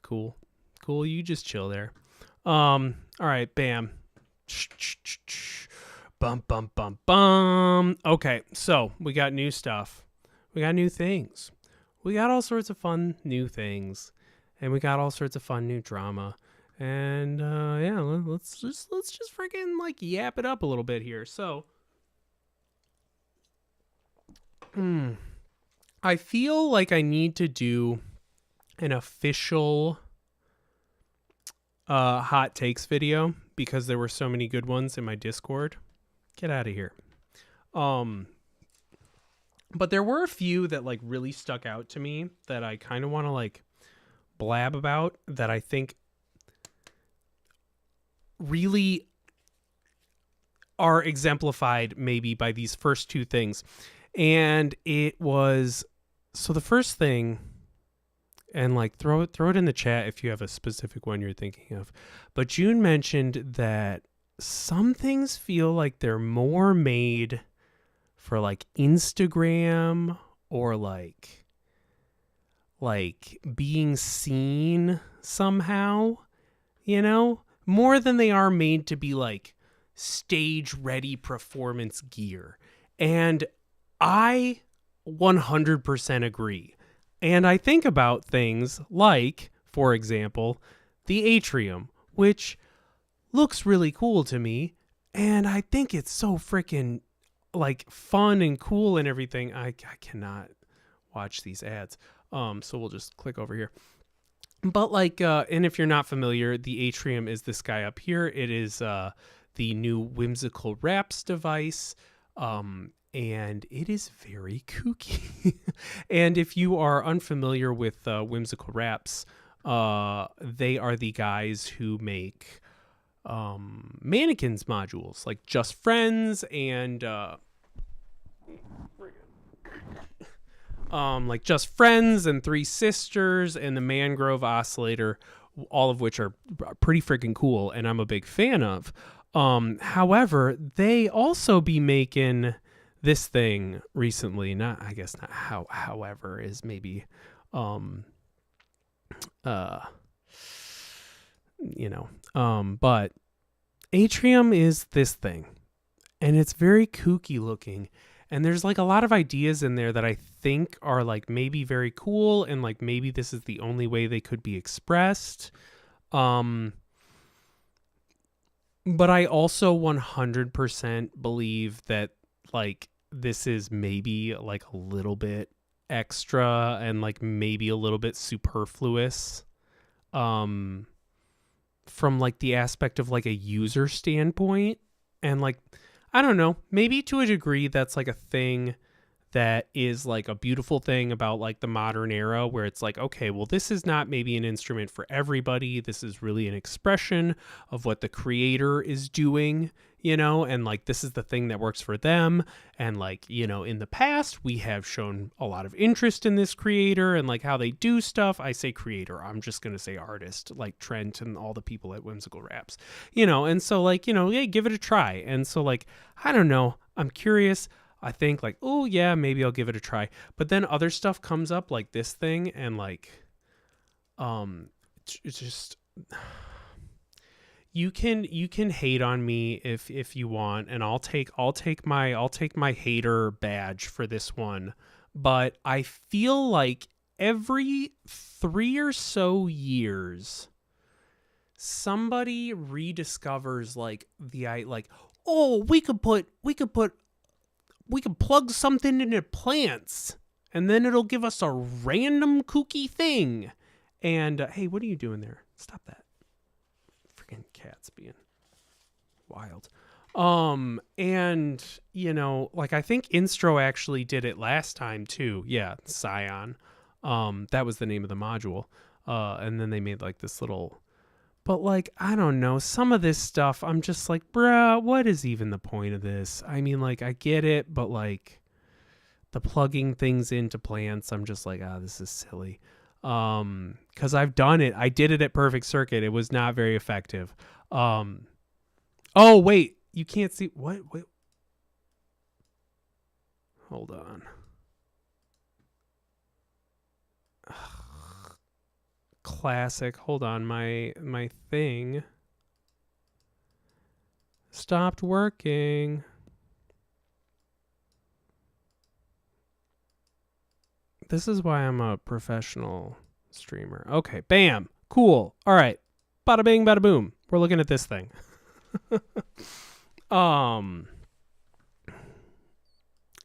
Cool. Cool. You just chill there. All right. Bam. Bum, bum, bum, bum. Okay. So we got new stuff. We got new things. We got all sorts of fun new things. And we got all sorts of fun new drama. And yeah, let's just freaking like yap it up a little bit here. So I feel like I need to do an official hot takes video because there were so many good ones in my Discord. Get out of here. But there were a few that like really stuck out to me that I kind of want to like blab about that I think really are exemplified maybe by these first two things. And it was, so the first thing, and like throw it in the chat if you have a specific one you're thinking of. But June mentioned that some things feel like they're more made for like Instagram or like being seen somehow, you know, more than they are made to be like stage ready performance gear. And I 100% agree. And I think about things like, for example, the Atrium, which looks really cool to me. And I think it's so freaking like fun and cool and everything. I cannot watch these ads. So we'll just click over here. But like, and if you're not familiar, the Atrium is this guy up here. It is the new Whimsical Wraps device. And it is very kooky. And if you are unfamiliar with Whimsical Wraps, they are the guys who make mannequins modules, like Just Friends and like Just Friends and Three Sisters and the Mangrove Oscillator, all of which are pretty freaking cool, and I'm a big fan of. However, they also be making this thing recently, however is maybe, but Atrium is this thing, and it's very kooky looking, and there's like a lot of ideas in there that I think are like maybe very cool, and like maybe this is the only way they could be expressed. But I also 100% believe that like this is maybe like a little bit extra and like maybe a little bit superfluous from like the aspect of like a user standpoint. And like, I don't know, maybe to a degree that's like a thing that is like a beautiful thing about like the modern era, where it's like, okay, well, this is not maybe an instrument for everybody. This is really an expression of what the creator is doing, you know, and like this is the thing that works for them. And like, you know, in the past we have shown a lot of interest in this creator and like how they do stuff. I say creator, I'm just going to say artist, like Trent and all the people at Whimsical Wraps, you know. And so like, you know, hey, give it a try. And so like, I don't know, I'm curious. I think like, oh yeah, maybe I'll give it a try. But then other stuff comes up like this thing, and like, it's just, you can hate on me if you want, and I'll take my hater badge for this one. But I feel like every 3 or so years, somebody rediscovers like oh, we could plug something into plants and then it'll give us a random kooky thing. And hey, what are you doing there? Stop that. Freaking cat's being wild. And you know, like I think Instro actually did it last time too. Yeah, Scion. That was the name of the module. And then they made like this little, but like, I don't know, some of this stuff, I'm just like, bruh, what is even the point of this? I mean, like, I get it, but like the plugging things into plants, I'm just like, this is silly. 'Cause I've done it. I did it at Perfect Circuit. It was not very effective. Oh, wait, you can't see what? Hold on. Classic. Hold on, my thing stopped working. This is why I'm a professional streamer. Okay, bam. Cool. All right. Bada bing, bada boom. We're looking at this thing.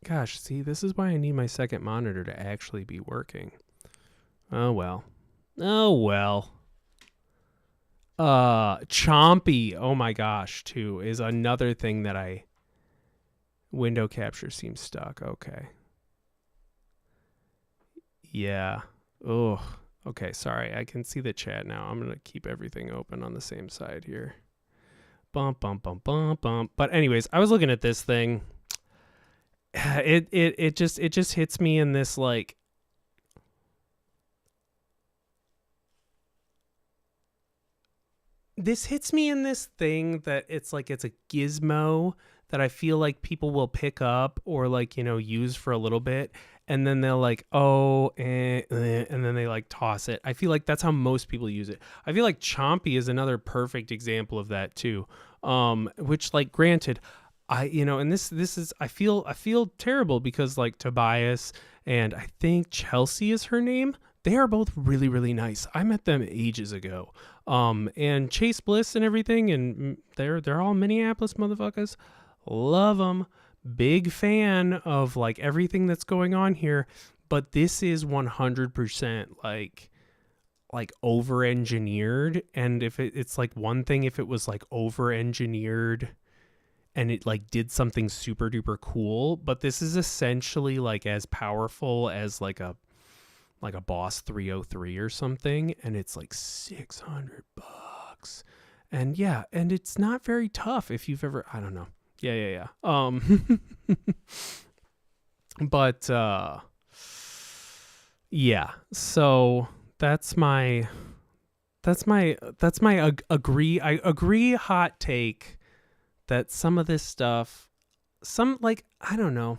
Gosh, see, this is why I need my second monitor to actually be working. Oh well. Chompy, oh my gosh, too, is another thing that window capture seems stuck. Okay. Yeah. Oh, Okay, sorry. I can see the chat now. I'm going to keep everything open on the same side here. Bump, bump, bump, bump, bump. But anyways, I was looking at this thing. It just hits me in this like, this hits me in this thing that it's like it's a gizmo that I feel like people will pick up or like, you know, use for a little bit, and then they'll like, and then they like toss it. I feel like that's how most people use it. I feel like Chompy is another perfect example of that too. Which like granted, and this is I feel terrible because like Tobias and I think Chelsea is her name. They are both really, really nice. I met them ages ago. And Chase Bliss and everything, and they're all Minneapolis motherfuckers. Love them. Big fan of like everything that's going on here. But this is 100% like over engineered. And if it's like one thing, if it was like over engineered and it like did something super duper cool, but this is essentially like as powerful as like a Boss 303 or something, and it's like $600. And yeah, and it's not very tough if you've ever, I don't know. Yeah. But yeah. So that's my agree. I agree hot take that some of this stuff, I don't know.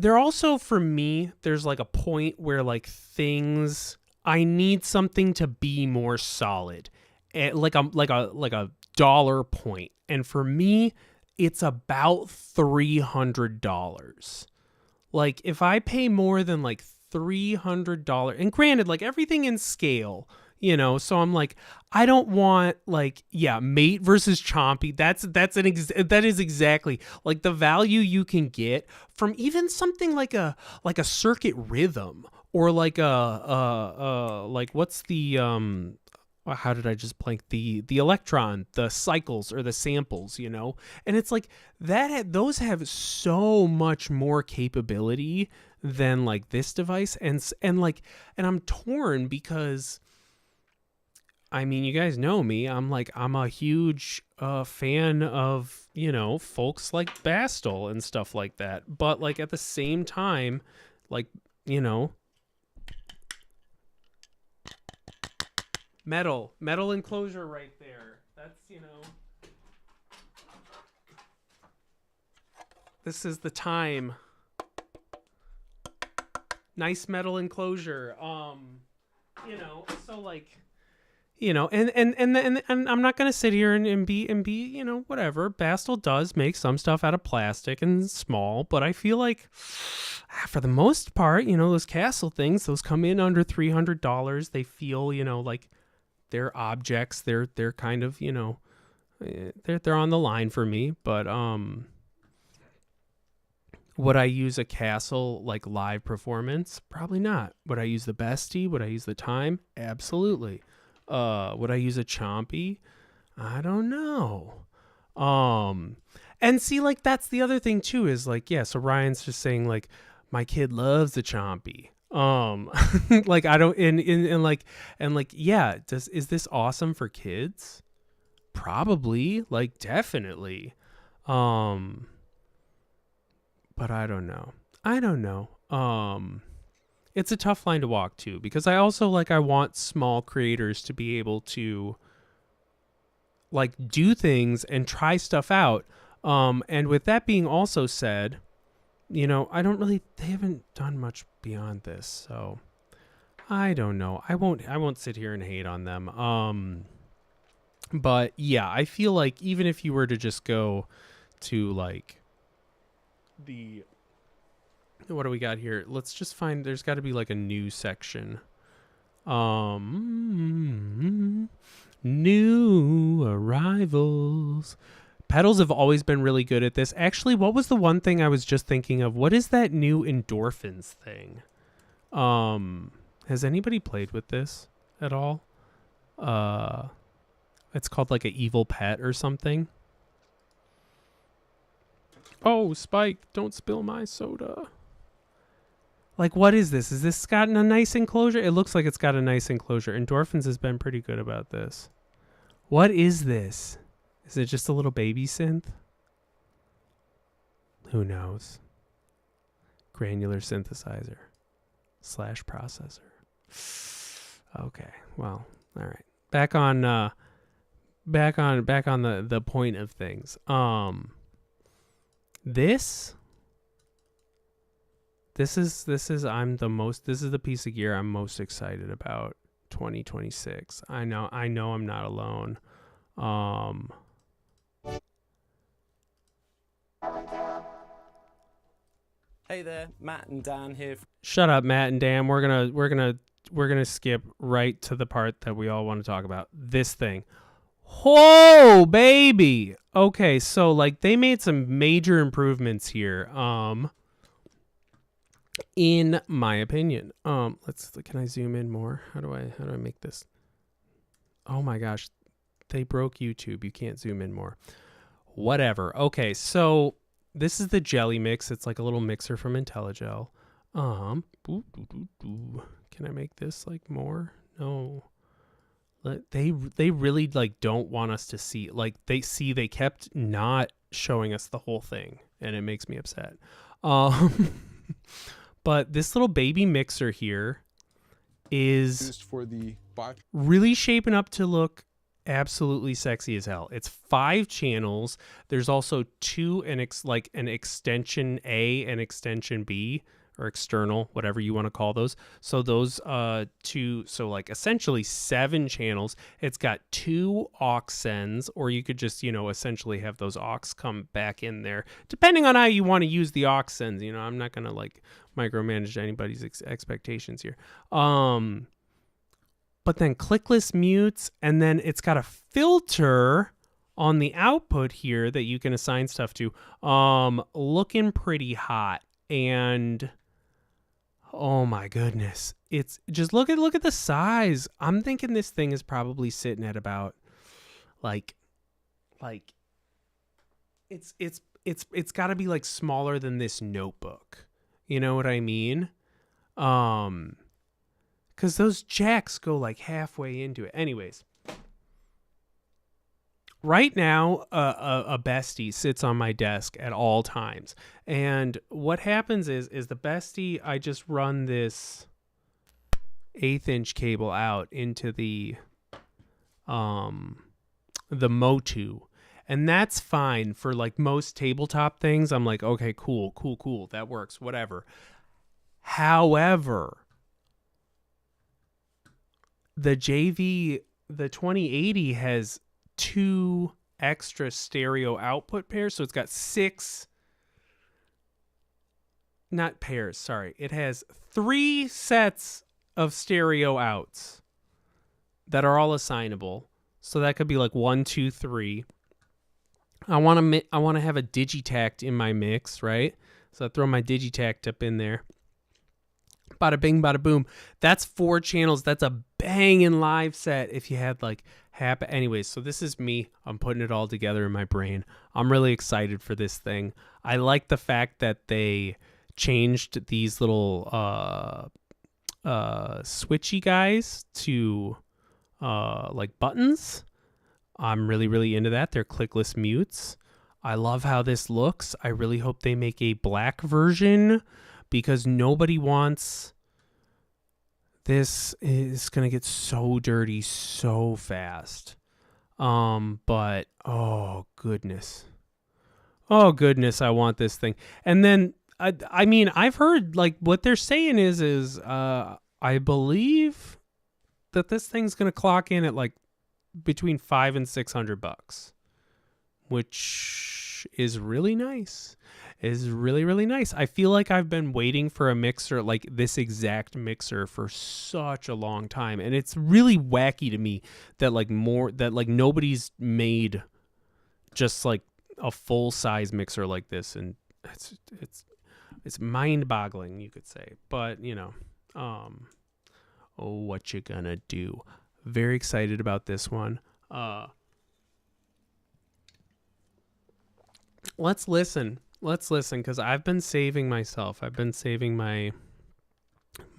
There also, for me, there's like a point where like things, I need something to be more solid, like a dollar point. And for me, it's about $300. Like if I pay more than like $300, and granted, like everything in scale, you know, so I'm like, I don't want like, yeah, Mate versus Chompy. That is exactly like the value you can get from even something like a Circuit Rhythm or like like what's the how did I just blank the Electron, the cycles or the samples, you know? And it's like those have so much more capability than like this device, and I'm torn because I mean, you guys know me. I'm a huge fan of, you know, folks like Bastel and stuff like that. But like at the same time, like, you know, metal enclosure right there. That's, you know, this is the time. Nice metal enclosure. You know, so like, you know, and I'm not gonna sit here and be, you know, whatever. Bastel does make some stuff out of plastic and small, but I feel like for the most part, you know, those Castle things, those come in under $300. They feel, you know, like they're objects. They're kind of, you know, they're on the line for me. But would I use a Castle like live performance? Probably not. Would I use the Bestie? Would I use the Time? Absolutely. Would I use a Chompy? I don't know. And see, like, that's the other thing too, is like, yeah, so Ryan's just saying like, my kid loves the Chompy. Like I don't, and like, yeah, is this awesome for kids? Probably, like, definitely. But I don't know. It's a tough line to walk too, because I also I want small creators to be able to like do things and try stuff out. And with that being also said, you know, they haven't done much beyond this, so I don't know. I won't sit here and hate on them. But yeah, I feel like even if you were to just go to like what do we got here? Let's just find, there's got to be like a new section. New arrivals. Pedals have always been really good at this. Actually, what was the one thing I was just thinking of? What is that new endorphins thing? Has anybody played with this at all? It's called like an evil pet or something. Oh, Spike, don't spill my soda. Like, what is this? Is this got a nice enclosure? It looks like it's got a nice enclosure. Endorphins has been pretty good about this. What is this? Is it just a little baby synth? Who knows? Granular synthesizer / processor. Okay, well, all right. Back on the point of things. This is the piece of gear I'm most excited about 2026. I know I'm not alone. Hey there, Matt and Dan here. Shut up, Matt and Dan. We're gonna skip right to the part that we all want to talk about. This thing. Whoa, baby. Okay, so like they made some major improvements here. In my opinion. Can I zoom in more? How do I make this? Oh my gosh. They broke YouTube. You can't zoom in more. Whatever. Okay, so this is the jelly mix. It's like a little mixer from IntelliGel. Can I make this like more? No. They really like don't want us to see. Like they kept not showing us the whole thing, and it makes me upset. But this little baby mixer here is used for the really shaping up to look absolutely sexy as hell. It's 5 channels. There's also an extension A and extension B, or external, whatever you want to call those. So those like essentially 7 channels. It's got 2 aux sends, or you could just, essentially have those aux come back in there, depending on how you want to use the aux sends. I'm not going to like micromanage anybody's expectations here. But then clickless mutes, and then it's got a filter on the output here that you can assign stuff to. Looking pretty hot. And oh my goodness, it's just look at the size. I'm thinking this thing is probably sitting at about like it's got to be like smaller than this notebook. You know what I mean? Because those jacks go like halfway into it. Anyways, right now, a Bestie sits on my desk at all times. And what happens is the Bestie, I just run this 1/8-inch cable out into the Motu. And that's fine for like most tabletop things. I'm like, okay, cool. That works, whatever. However, the 2080 has 2 extra stereo output pairs. So it's got 6, not pairs, sorry. It has 3 sets of stereo outs that are all assignable. So that could be like 1, 2, 3. I want to have a Digitact in my mix, right? So I throw my Digitact up in there. Bada bing, bada boom. That's 4 channels. That's a banging live set if you had like anyways, so this is me. I'm putting it all together in my brain. I'm really excited for this thing. I like the fact that they changed these little switchy guys to like buttons. I'm really into that. They're clickless mutes. I love how this looks. I really hope they make a black version, because nobody wants this. Is going to get so dirty so fast. But oh goodness, I want this thing. And then I mean, I've heard like what they're saying is I believe that this thing's going to clock in at like between $500 and $600, which is really nice. Is really nice. I feel like I've been waiting for a mixer like this exact mixer for such a long time, and it's really wacky to me that like nobody's made just like a full size mixer like this, and it's mind-boggling, you could say. But what you gonna do? Very excited about this one. Let's listen, because I've been saving myself. I've been saving my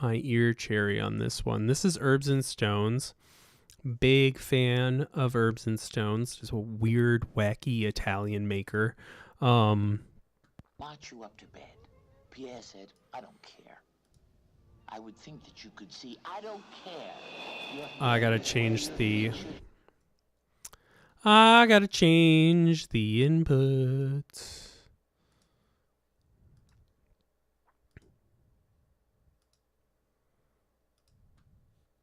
my ear cherry on this one. This is Herbs and Stones. Big fan of Herbs and Stones. Just a weird, wacky Italian maker. March you up to bed. Pierre said, I don't care. I would think that you could see. I don't care. I gotta change the... I gotta change the input.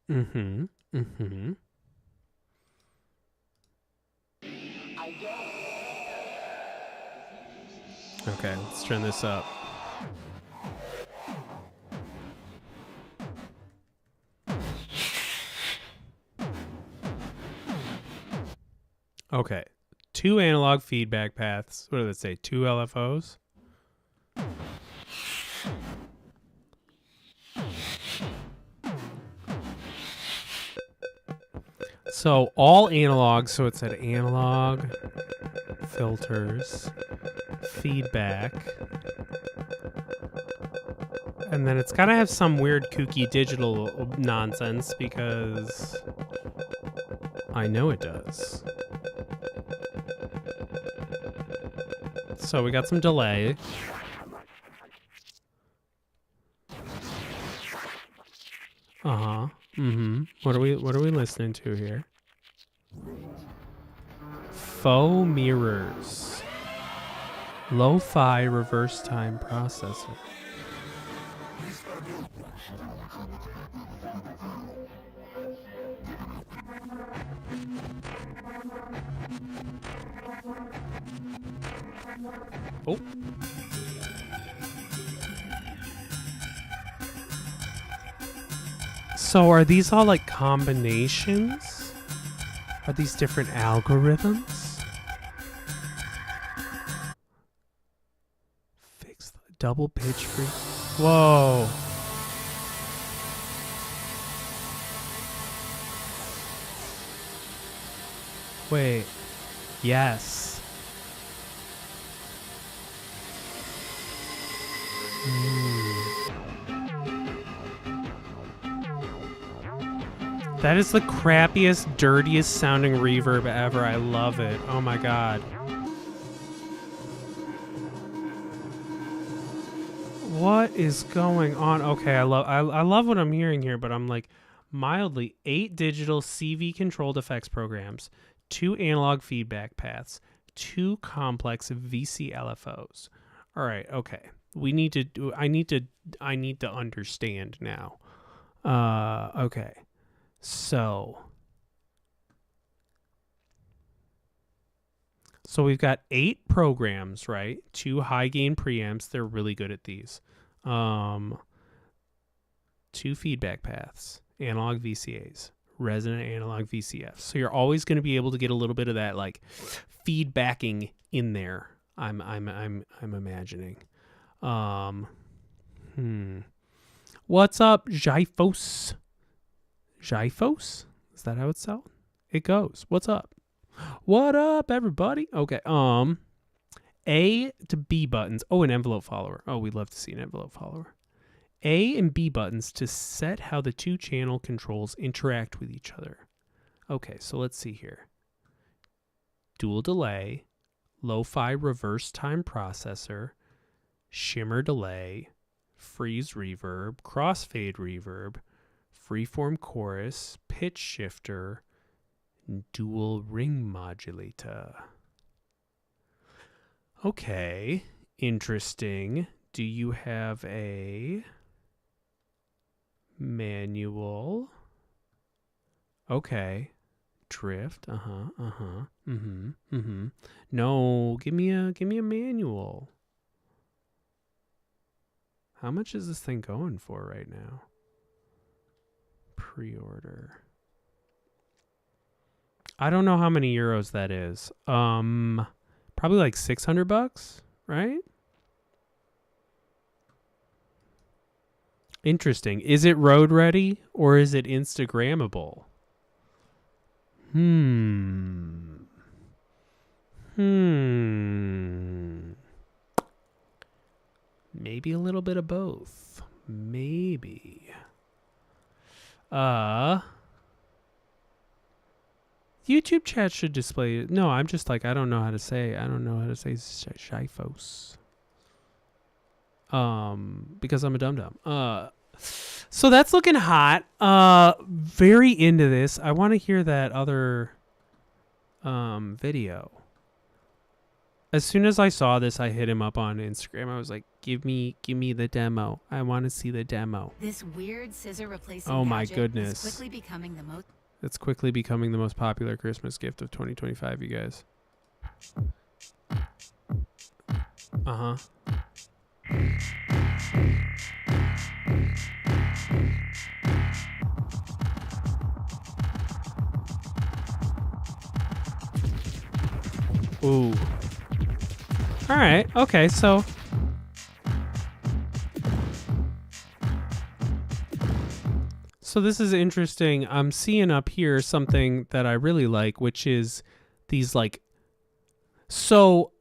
Mm-hmm. Mm-hmm. Okay, let's turn this up. Okay. 2 analog feedback paths. What did it say? 2 LFOs? So all analog, so it said analog, filters, feedback, and then it's gotta have some weird kooky digital nonsense because I know it does. So we got some delay. Uh-huh. Mm-hmm. What are we listening to here? Faux mirrors. Lo-fi reverse time processor. Oh. So are these all like combinations? Are these different algorithms? Fix the double pitch free. Whoa. Wait. Yes. That is the crappiest, dirtiest sounding reverb ever. I love it. Oh my god. What is going on? Okay, I love what I'm hearing here, but I'm like mildly 8 digital CV controlled effects programs, 2 analog feedback paths, 2 complex VC LFOs. All right, okay. I need to understand now. Okay. So we've got 8 programs, right? 2 high gain preamps. They're really good at these. 2 feedback paths, analog VCAs, resonant analog VCFs. So you're always going to be able to get a little bit of that like feedbacking in there. I'm imagining. What's up, Gyphos? Gyphos? Is that how it's spelled? It goes. What's up? What up, everybody? Okay. A to B buttons. Oh, an envelope follower. Oh, we'd love to see an envelope follower. A and B buttons to set how the 2 channel controls interact with each other. Okay, so let's see here. Dual delay, lo-fi reverse time processor, shimmer delay, freeze reverb, crossfade reverb, freeform chorus, pitch shifter, dual ring modulator. Okay, interesting. Do you have a manual? Okay. Drift. No, give me a manual. How much is this thing going for right now? Pre-order. I don't know how many euros that is. Probably like $600, right? Interesting. Is it road ready or is it Instagrammable? Maybe a little bit of both. Maybe. YouTube chat should display it. No, I'm just like I don't know how to say Shifos. Because I'm a dum dum. So that's looking hot. Very into this. I want to hear that other video. As soon as I saw this, I hit him up on Instagram. I was like, give me the demo. I want to see the demo. This weird scissor replacing Oh my gadget goodness. is quickly becoming the most It's quickly becoming the most popular Christmas gift of 2025, you guys. Uh-huh. Ooh. All right. Okay, so this is interesting. I'm seeing up here something that I really like, which is these like, so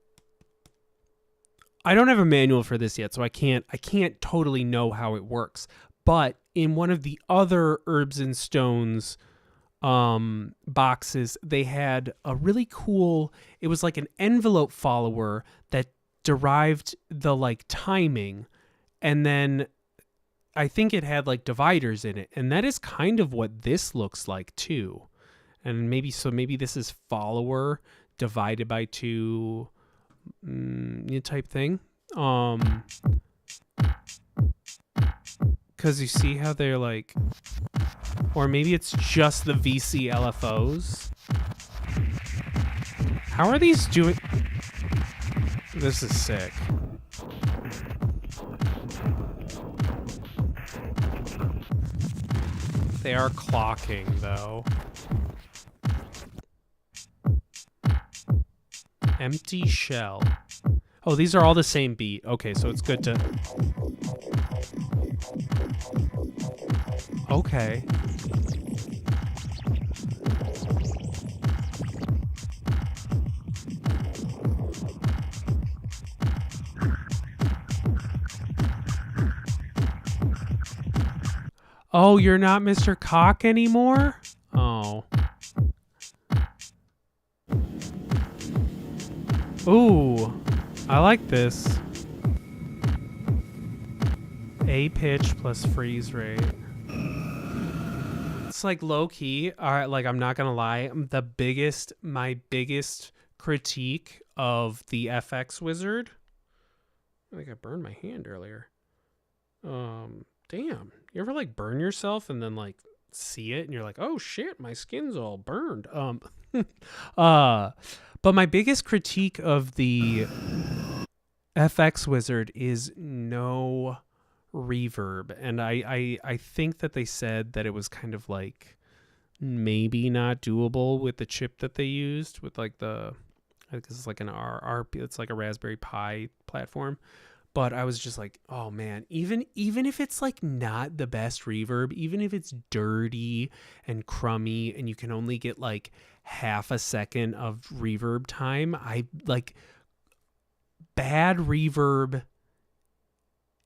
I don't have a manual for this yet, so I can't totally know how it works. But in one of the other Herbs and Stones boxes, they had a really cool, it was like an envelope follower that derived the like timing, and then I think it had like dividers in it, and that is kind of what this looks like too. And maybe this is follower divided by 2 type thing. Because you see how they're like, or maybe it's just the VC LFOs. How are these doing? This is sick. They are clocking, though. Empty shell. Oh, these are all the same beat. Okay, so it's good to... Okay. Oh, you're not Mr. Cock anymore? Oh. Ooh, I like this. A pitch plus freeze rate. It's like low key. All right, like I'm not gonna lie. My biggest critique of the FX Wizard. I think I burned my hand earlier. Damn. You ever like burn yourself and then like see it and you're like, oh shit, my skin's all burned. But my biggest critique of the FX Wizard is no reverb. And I think that they said that it was kind of like maybe not doable with the chip that they used with like I think this is like an it's like a Raspberry Pi platform. But I was just like, oh man, even if it's like not the best reverb, even if it's dirty and crummy and you can only get like half a second of reverb time, I like bad reverb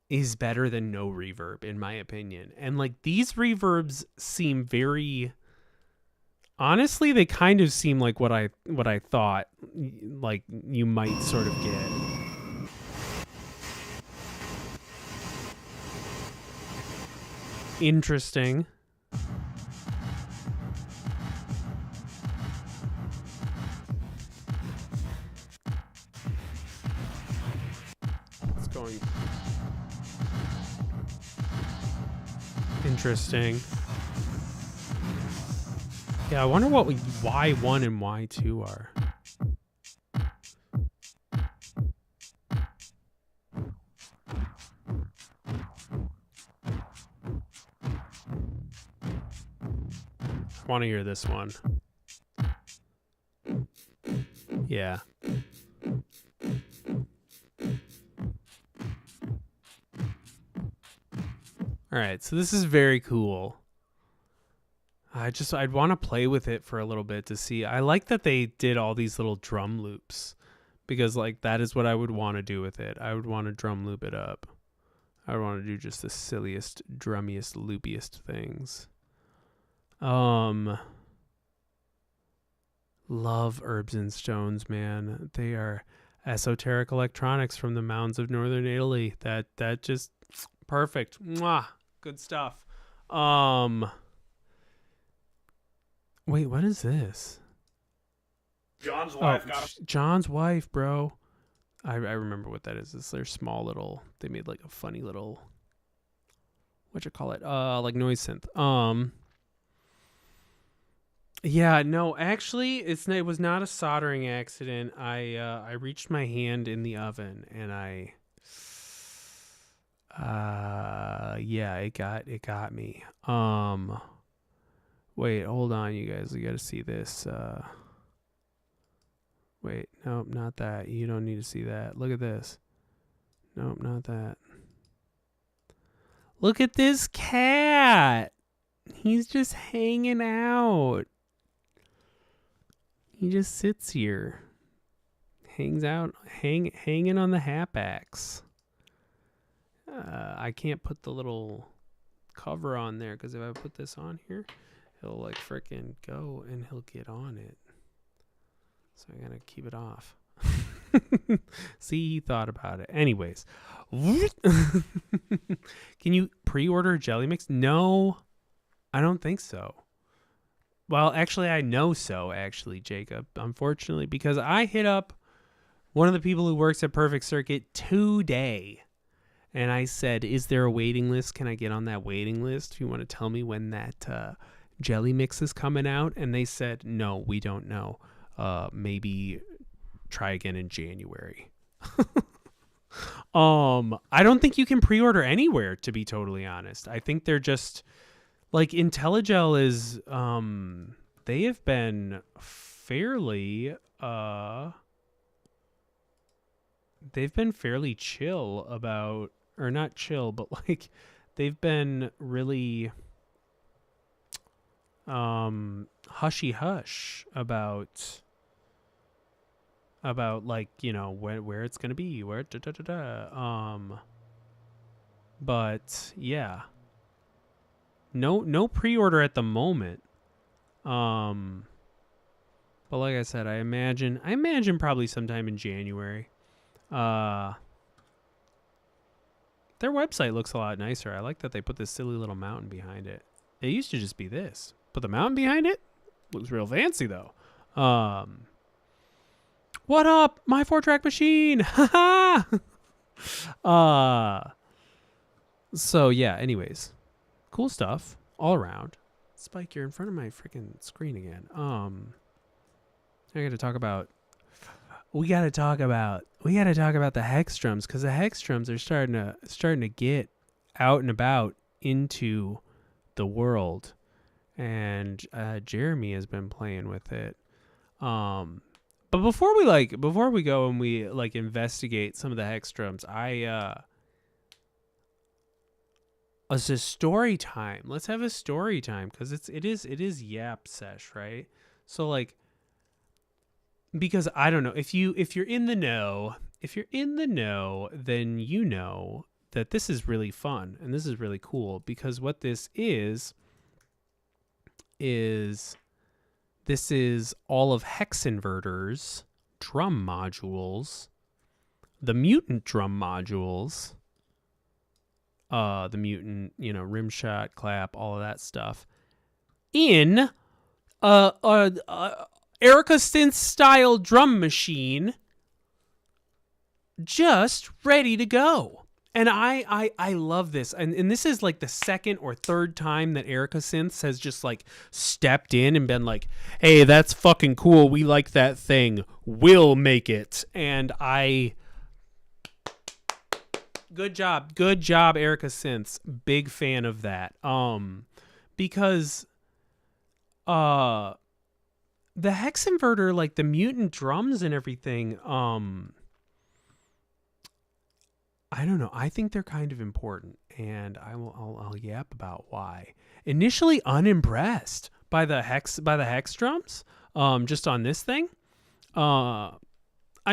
is better than no reverb in my opinion. And like these reverbs seem very, honestly, they kind of seem like what I thought like you might sort of get. Interesting. It's going interesting. Yeah, I wonder what Y1 and Y2 are. I want to hear this one. Yeah. All right, so this is very cool. I'd want to play with it for a little bit to see. I like that they did all these little drum loops because like that is what I would want to do with it. I would want to drum loop it up. I would want to do just the silliest, drummiest, loopiest things. Love herbs and stones, man. They are esoteric electronics from the mountains of northern Italy. That just perfect. Mwah. Good stuff. Wait, what is this? John's wife John's wife, bro. I remember what that is. It's their small little. They made like a funny little. What you call it? Like noise synth. Yeah, no, actually, it was not a soldering accident. I reached my hand in the oven and yeah, it got me. Wait, hold on, you guys. You got to see this. Wait, nope, not that. You don't need to see that. Look at this. Nope, not that. Look at this cat. He's just hanging out. He just sits here. Hangs out, hanging on the hapax. I can't put the little cover on there because if I put this on here, he'll like frickin' go and he'll get on it. So I gotta keep it off. See, he thought about it. Anyways. Can you pre-order a jelly mix? No, I don't think so. Well, actually, I know so, actually, Jacob, unfortunately, because I hit up one of the people who works at Perfect Circuit today, and I said, is there a waiting list? Can I get on that waiting list? If you want to tell me when that jelly mix is coming out? And they said, no, we don't know. Maybe try again in January. I don't think you can pre-order anywhere, to be totally honest. I think they're just... Like IntelliGel is, they have been fairly, they've been fairly chill about, or not chill, but like they've been really, hushy hush about like, you know, where it's gonna be, where but yeah. No pre-order at the moment. But like I said, I imagine probably sometime in January. Their website looks a lot nicer. I like that they put this silly little mountain behind it. It used to just be this, but the mountain behind it looks real fancy though. What up, my 4-track machine? Ha ha. So yeah, anyways. Cool stuff all around. Spike, you're in front of my freaking screen again. We got to talk about the hex drums, because the hex drums are starting to get out and about into the world, and Jeremy has been playing with it. But before we go and we like investigate some of the hex drums, it's a story time. Let's have a story time, because it is Yap Sesh, right? So like, because I don't know if you're in the know, then you know that this is really fun and this is really cool, because what this is this is all of Hexinverter's drum modules, the mutant drum modules. The mutant, you know, rim shot, clap, all of that stuff, in Erica Synth style drum machine, just ready to go. And I love this, and this is like the second or third time that Erica Synths has just like stepped in and been like, hey, that's fucking cool, we like that thing, we'll make it. And Good job, Erica Synths. Big fan of that. Because the Hexinverter, like the mutant drums and everything, I don't know. I think they're kind of important, and I'll yap about why. Initially unimpressed by the hex drums, just on this thing. I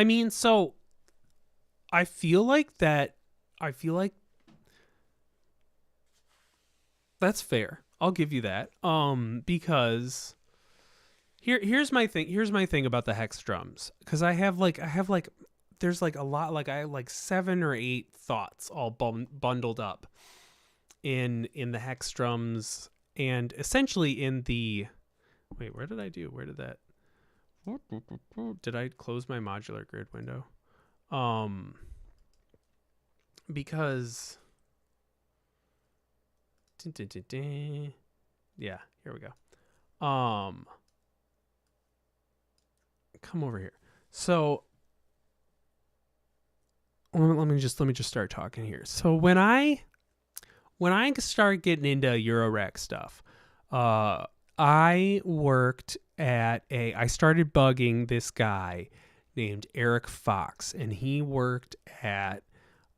mean, so I feel like that's fair. I'll give you that. Because here's my thing about the hex drums, because I have like there's like a lot, like I have like 7 or 8 thoughts all bundled up in the hex drums, and essentially in the wait, where did that did I close my modular grid window? Because yeah, here we go. Come over here. So let me just start talking here. So when I start getting into Eurorack stuff, I started bugging this guy named Eric Fox, and he worked at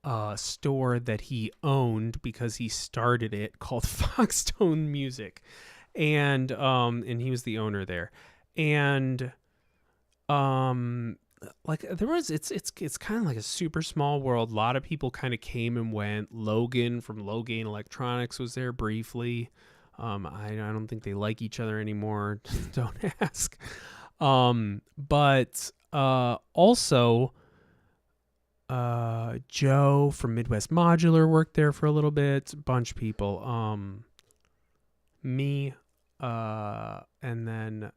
a store that he owned because he started it, called Foxtone Music, and he was the owner there, and like there was it's kind of like a super small world. A lot of people kind of came and went. Logan from Logan Electronics was there briefly. I don't think they like each other anymore. Don't ask. But also Joe from Midwest Modular worked there for a little bit. A bunch of people. Me, and then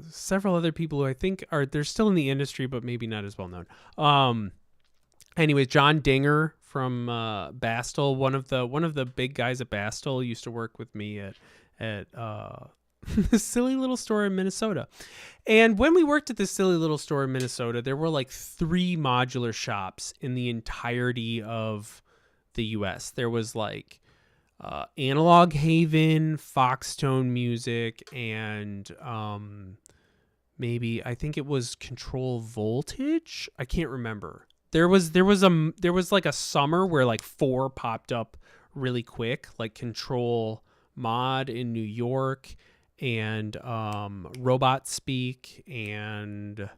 several other people who I think they're still in the industry, but maybe not as well known. Anyways, John Dinger from Bastel, one of the big guys at Bastel, used to work with me at this silly little store in Minnesota. And when we worked at this silly little store in Minnesota, there were like 3 modular shops in the entirety of the US. There was like Analog Haven, Foxtone Music, and maybe I think it was Control Voltage. I can't remember. There was like a summer where like 4 popped up really quick, like Control Mod in New York, and Robot Speak, and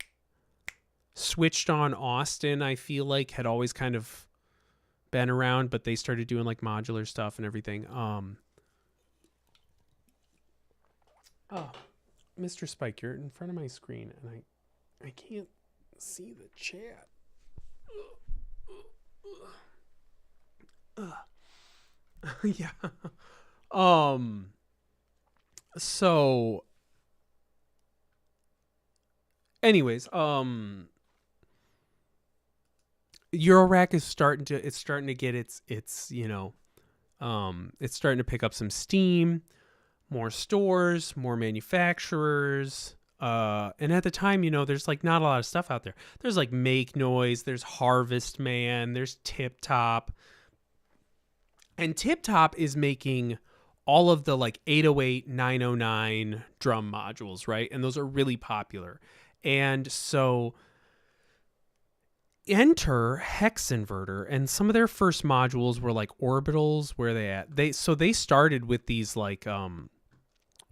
Switched on Austin. I feel like had always kind of been around, but they started doing like modular stuff and everything. Mr. Spike, you're in front of my screen and I can't see the chat. Yeah. So anyways, Eurorack is starting to get its it's starting to pick up some steam, more stores, more manufacturers, and at the time, there's like not a lot of stuff out there. There's like Make Noise, there's Harvest Man, there's Tip Top, and Tip Top is making all of the like 808, 909 drum modules, right? And those are really popular. And so enter Hex Inverter, and some of their first modules were like orbitals. Where they started with these like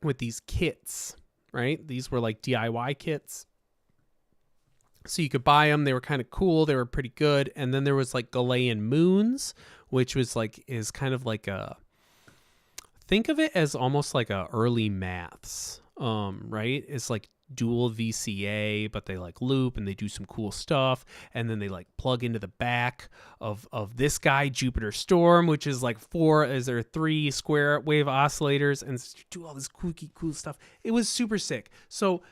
with these kits, right? These were like DIY kits, so you could buy them. They were kind of cool, they were pretty good. And then there was like Galilean Moons, which was like is kind of like a, think of it as almost like a early maths, right? It's like dual VCA, but they like loop and they do some cool stuff, and then they like plug into the back of this guy Jupiter Storm, which is like 3 square wave oscillators, and do all this cool stuff. It was super sick. So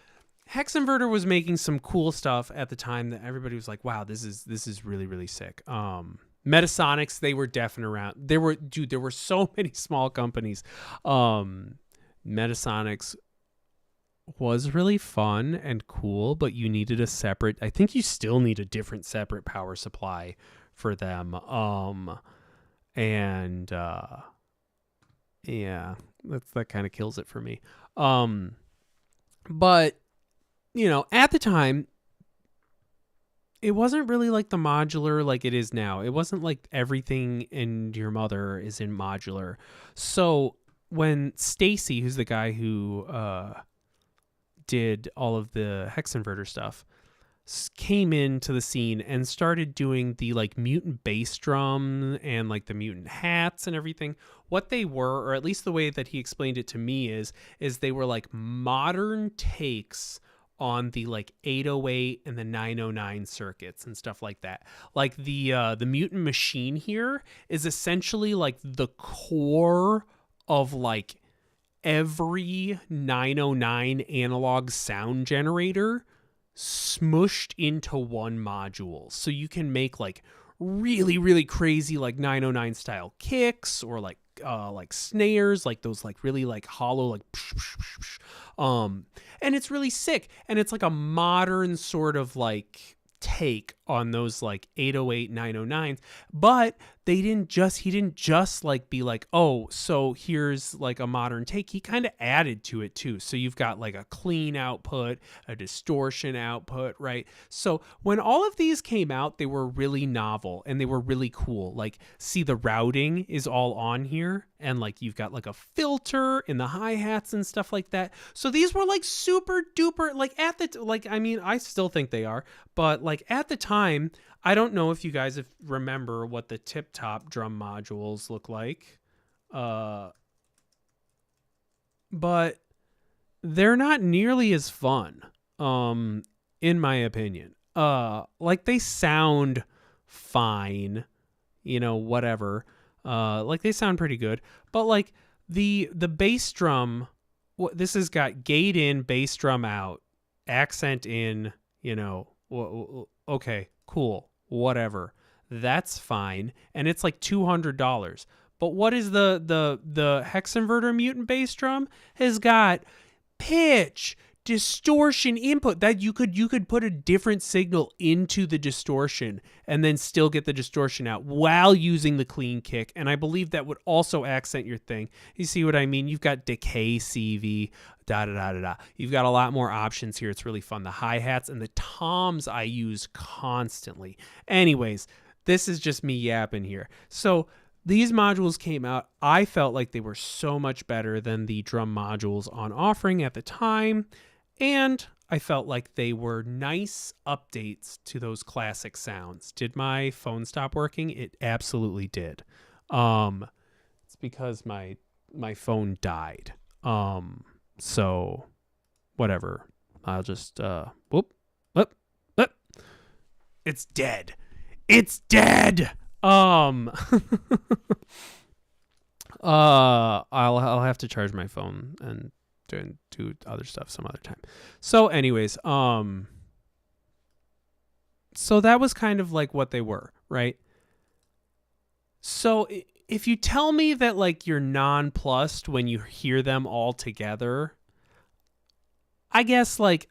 Hex Inverter was making some cool stuff at the time that everybody was like, wow, this is really, really sick. Metasonics, they were definitely around. There were so many small companies. Metasonics was really fun and cool, but you needed I think you still need a different separate power supply for them. Yeah, that kind of kills it for me. But at the time, it wasn't really like the modular like it is now. It wasn't like everything in your mother is in modular. So when Stacy, who's the guy who did all of the Hex Inverter stuff, came into the scene and started doing the like mutant bass drum and like the mutant hats and everything. What they were, or at least the way that he explained it to me, is they were like modern takes on the like 808 and the 909 circuits and stuff like that. Like the mutant machine here is essentially like the core of like every 909 analog sound generator smushed into one module. So you can make like really, really crazy like 909 style kicks, or like snares, like those like really like hollow like and it's really sick, and it's like a modern sort of like take on those like 808 909s. But he didn't just like be like, oh, so here's like a modern take. He kind of added to it too. So you've got like a clean output, a distortion output, right? So when all of these came out, they were really novel and they were really cool. Like, see, the routing is all on here, and like you've got like a filter in the hi-hats and stuff like that. So these were like super duper, like at the like, I mean, I still think they are, but like at the time, I don't know if you guys remember what the tip-top drum modules look like, but they're not nearly as fun, in my opinion. Like, they sound fine, whatever. Like, they sound pretty good, but like the bass drum, this has got gate in, bass drum out, accent in, okay, cool, whatever, that's fine, and it's like $200. But what is the hex inverter mutant bass drum? Has got pitch, distortion input, that you could put a different signal into the distortion and then still get the distortion out while using the clean kick, and I believe that would also accent your thing. You see what I mean? You've got decay CV, da da da da da. You've got a lot more options here. It's really fun. The hi-hats and the toms I use constantly. Anyways, this is just me yapping here. So these modules came out. I felt like they were so much better than the drum modules on offering at the time, and I felt like they were nice updates to those classic sounds. Did my phone stop working? It absolutely did. It's because my phone died. So whatever. I'll just whoop. It's dead. It's dead. I'll have to charge my phone and do other stuff some other time. So anyways, so that was kind of like what they were, right? So if you tell me that like you're nonplussed when you hear them all together, I guess that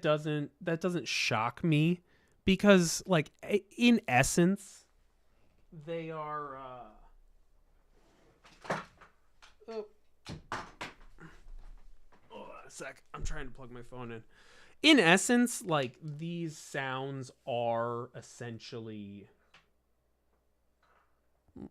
doesn't shock me, because like in essence they are hold on a sec. I'm trying to plug my phone in. In essence, like, these sounds are essentially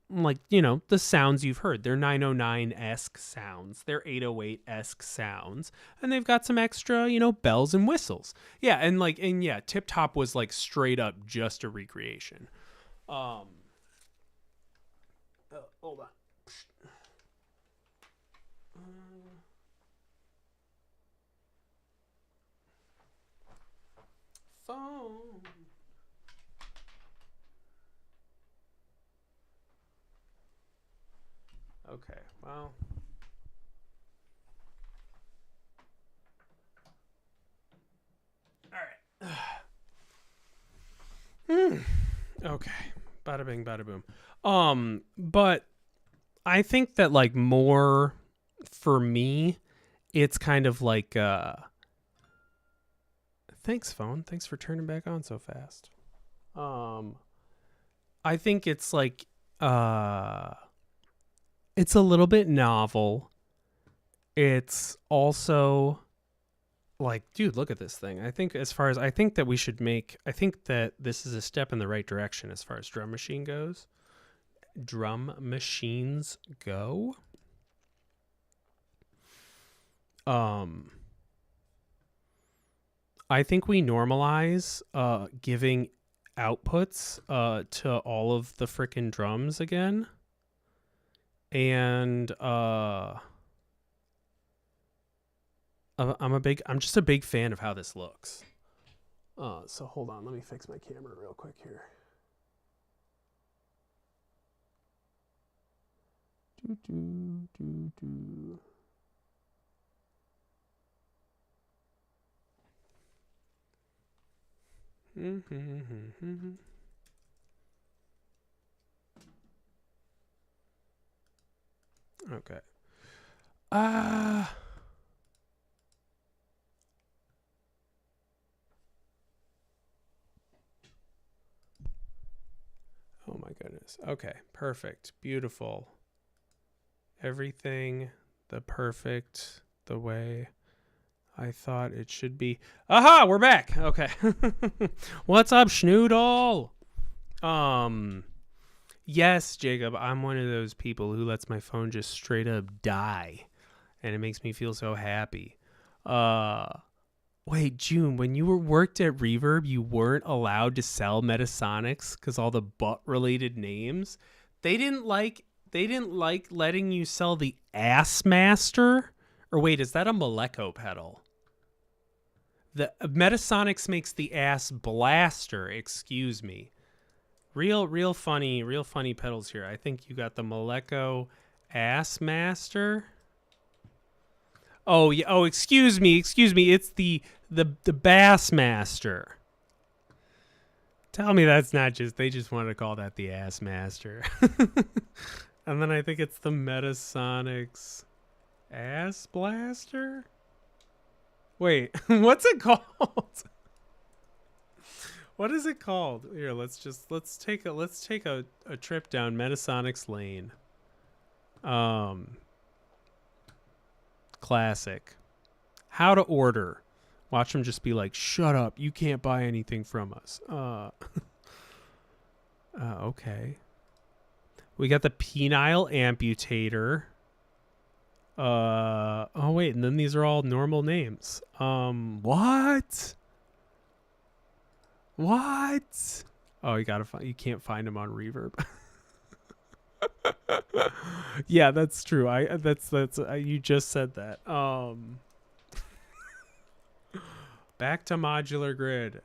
like, the sounds you've heard. They're 909-esque sounds. They're 808-esque sounds. And they've got some extra, bells and whistles. Yeah, and Tip Top was like straight up just a recreation. Hold on. Phone. Okay, well. All right. Okay. Bada bing, bada boom. But I think that like more for me, it's kind of like thanks, phone. Thanks for turning back on so fast. I think it's like it's a little bit novel. It's also like, dude, look at this thing. I think that we should I think that this is a step in the right direction as far as drum machines go. I think we normalize giving outputs to all of the frickin' drums again. And I'm just a big fan of how this looks. So hold on, let me fix my camera real quick here. Okay. Oh my goodness. Okay, perfect. Beautiful. Everything the way I thought it should be. Aha, we're back. Okay. What's up, Schnoodle? Yes, Jacob, I'm one of those people who lets my phone just straight up die, and it makes me feel so happy. Wait, June, when you worked at Reverb, you weren't allowed to sell Metasonics because all the butt-related names. They didn't like letting you sell the Ass Master. Or wait, is that a Maleko pedal? The Metasonics makes the Ass Blaster. Excuse me. Real funny pedals here. I think you got the Maleko Ass Master. Oh yeah. Oh, excuse me. It's the Bassmaster. Tell me that's not just, they just want to call that the Ass Master. And then I think it's the Metasonics Ass Blaster. Wait, what's it called? What is it called? Here, let's take a trip down Metasonics Lane. Classic. How to order. Watch them just be like, shut up, you can't buy anything from us. Okay. We got the penile amputator. Oh wait, and then these are all normal names. What? Oh, you can't find them on Reverb. Yeah, that's true. You just said that. Back to modular grid.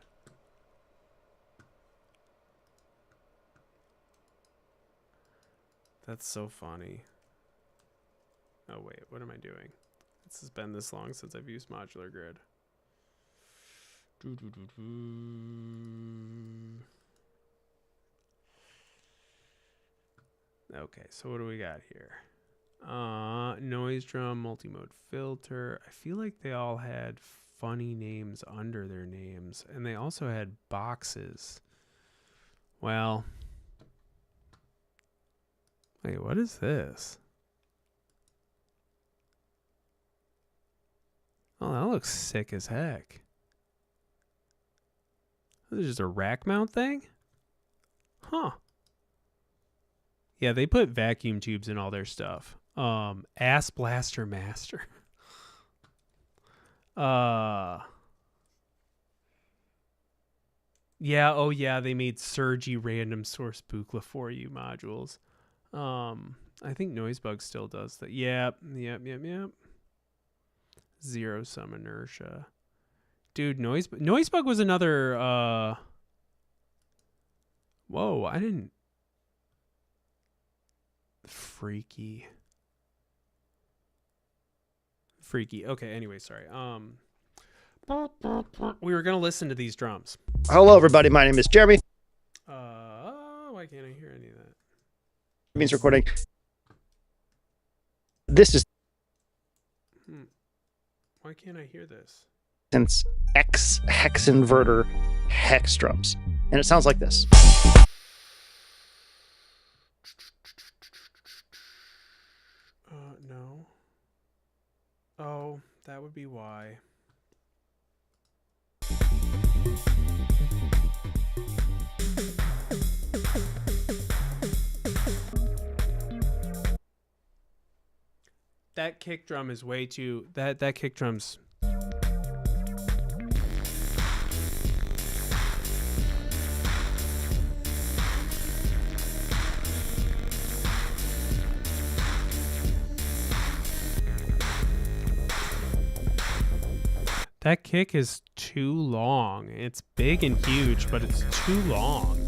That's so funny. Oh wait, what am I doing? This has been this long since I've used modular grid. Okay, so what do we got here? Noise drum, multi-mode filter. I feel like they all had funny names under their names, and they also had boxes. Well, wait, what is this? Oh, that looks sick as heck. This is just a rack mount thing? Huh. Yeah, they put vacuum tubes in all their stuff. Ass Blaster Master. Yeah, oh yeah, they made Sergi random source Buchla for you modules. I think Noisebug still does that. Yep. Zero sum inertia. Dude, Noisebug was another whoa, I didn't. Freaky. Okay, anyway, sorry. We were gonna listen to these drums. Hello, everybody. My name is Jeremy. Why can't I hear any of that? It means recording. This is Why can't I hear this? Synth's X hex inverter hex drums, and it sounds like this. No. Oh, that would be why. That kick drum is way too... That kick drum's... That kick is too long. It's big and huge, but it's too long.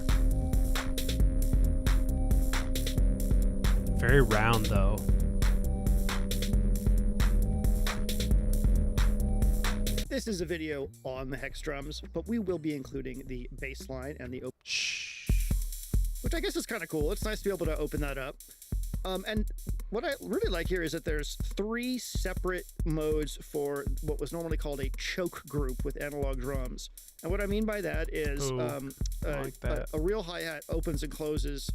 Very round, though. This is a video on the hex drums, but we will be including the bass line and the Shh. which I guess is kind of cool. It's nice to be able to open that up. And what I really like here is that there's 3 separate modes for what was normally called a choke group with analog drums. And what I mean by that is Ooh, I like that. a real hi-hat opens and closes,